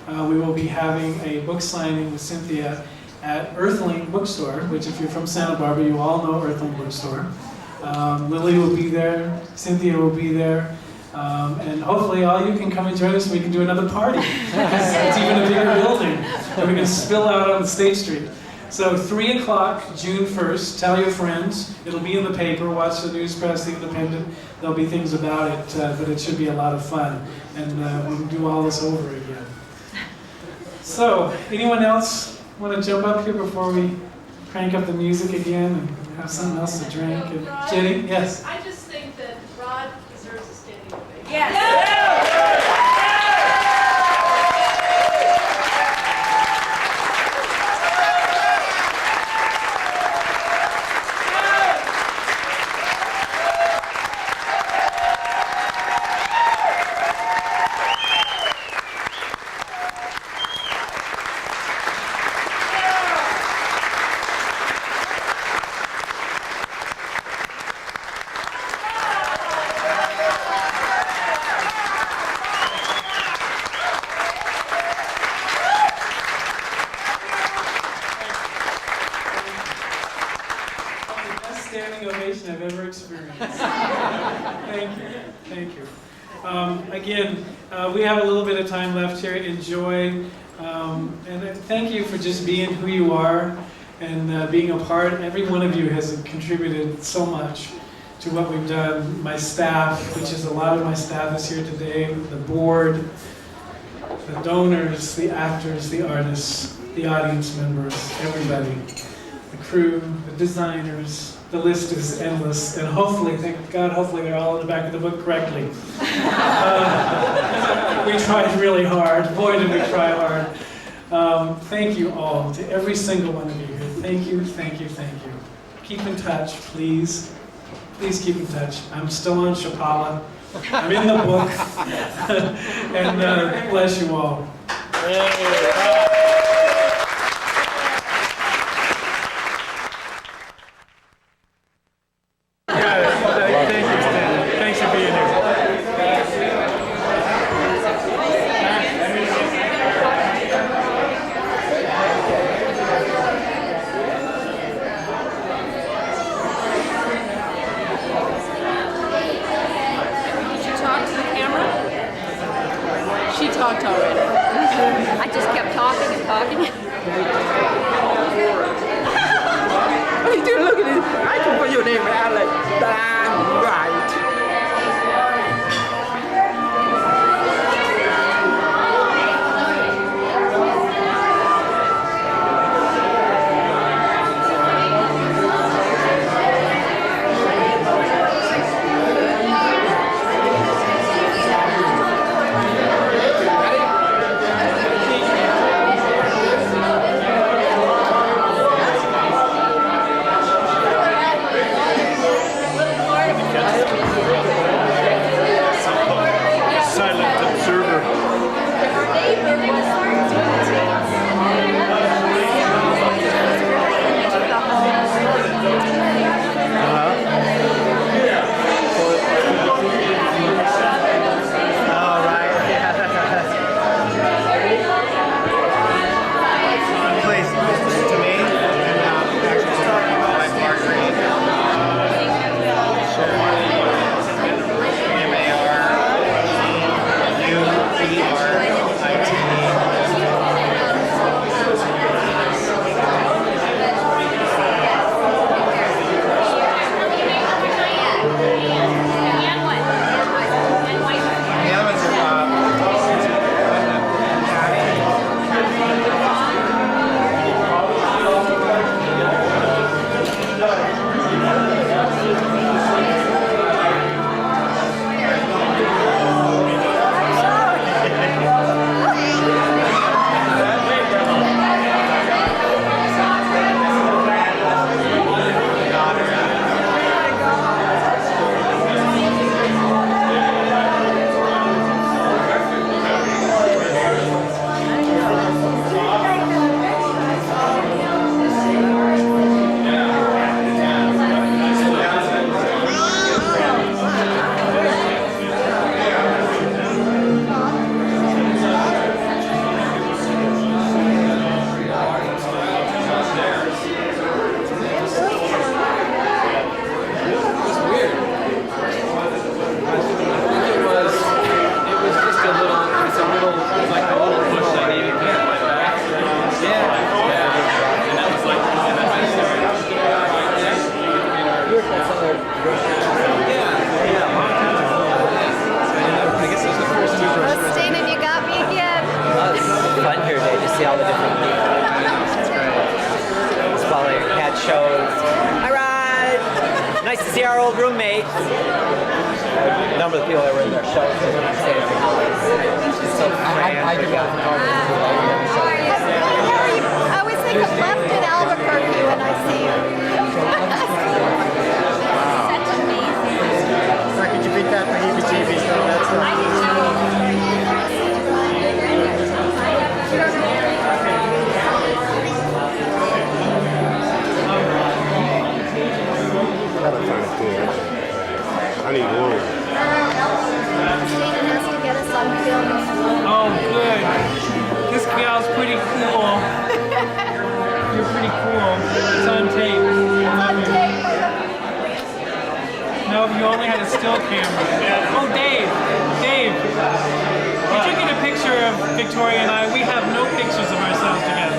We will be having a book signing with Cynthia at Earthling Bookstore, which if you're from Santa Barbara, you all know Earthling Bookstore. Lily will be there, Cynthia will be there. And hopefully all you can come and join us so we can do another party. It's even a bigger building. And we can spill out on State Street. So 3 o'clock, June 1st, tell your friends. It'll be in the paper. Watch the news, press, the Independent. There'll be things about it, but it should be a lot of fun. And we can do all this over again. So, anyone else want to jump up here before we crank up the music again and have something else to drink? And Jenny, yes? I just think that Rod deserves a standing ovation. Yes. Standing ovation I've ever experienced. Thank you. Thank you. Again, we have a little bit of time left here. Enjoy. And thank you for just being who you are and being a part. Every one of you has contributed so much to what we've done. My staff, which is a lot of my staff is here today, the board, the donors, the actors, the artists, the audience members, everybody, the crew, the designers. The list is endless, and hopefully, thank God, hopefully they're all in the back of the book correctly. We tried really hard. Boy, did we try hard. Thank you all, to every single one of you here. Thank you, thank you, thank you. Keep in touch, please. Please keep in touch. I'm still on Chapala. I'm in the book. And bless you all. Thanks for being here. Did you talk to the camera? She talked already. I just kept talking and talking. What are you doing? Look at this. I can put your name out like damn right. Thank you. old roommates. A number of people that were in their shows. I always think of left in Albuquerque when I see you. Such amazing. Could you beat that for heebie-jeebies? I need room. Shannon has to get us on film. Oh, good. This gal's pretty cool. You're pretty cool. It's on tape. It's on tape. No, if you only had a still camera. Oh, Dave. Dave. Did you get a picture of Victoria and I? We have no pictures of ourselves together.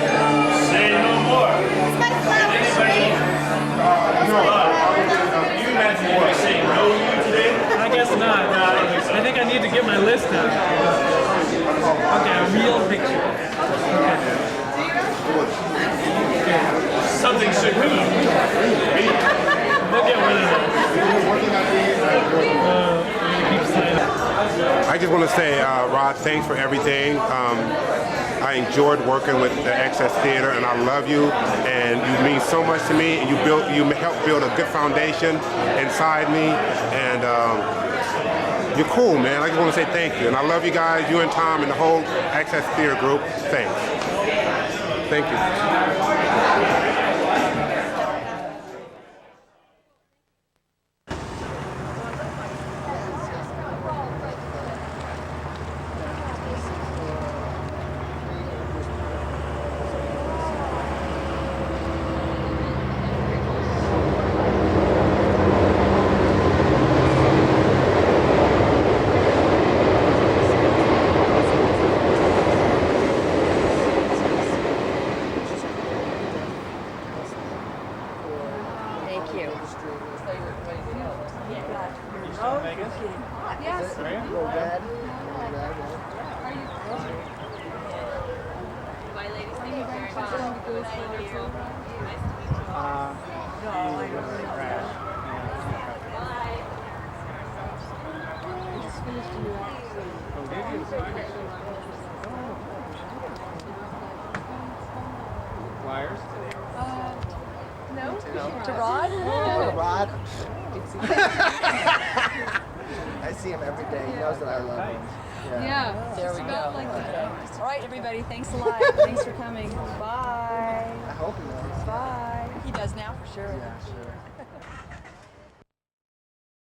Say no more. It's my flower tree. You imagine what I'm saying no to you today? I guess not. I think I need to get my list out. Okay, a real picture. Okay. Something should be. We'll get rid of that. I just want to say, Rod, thanks for everything. I enjoyed working with the Access Theater, and I love you, and you mean so much to me, and you helped build a good foundation inside me, and you're cool, man. I just want to say thank you, and I love you guys, you and Tom, and the whole Access Theater group. Thanks. Thank you. Flyers? No? To Rod? Rod. I see him every day. He knows that I love him. Yeah. There we go. All right, everybody. Thanks a lot. Thanks for coming. Bye. I hope he knows. Bye. He does now for sure. Yeah, sure.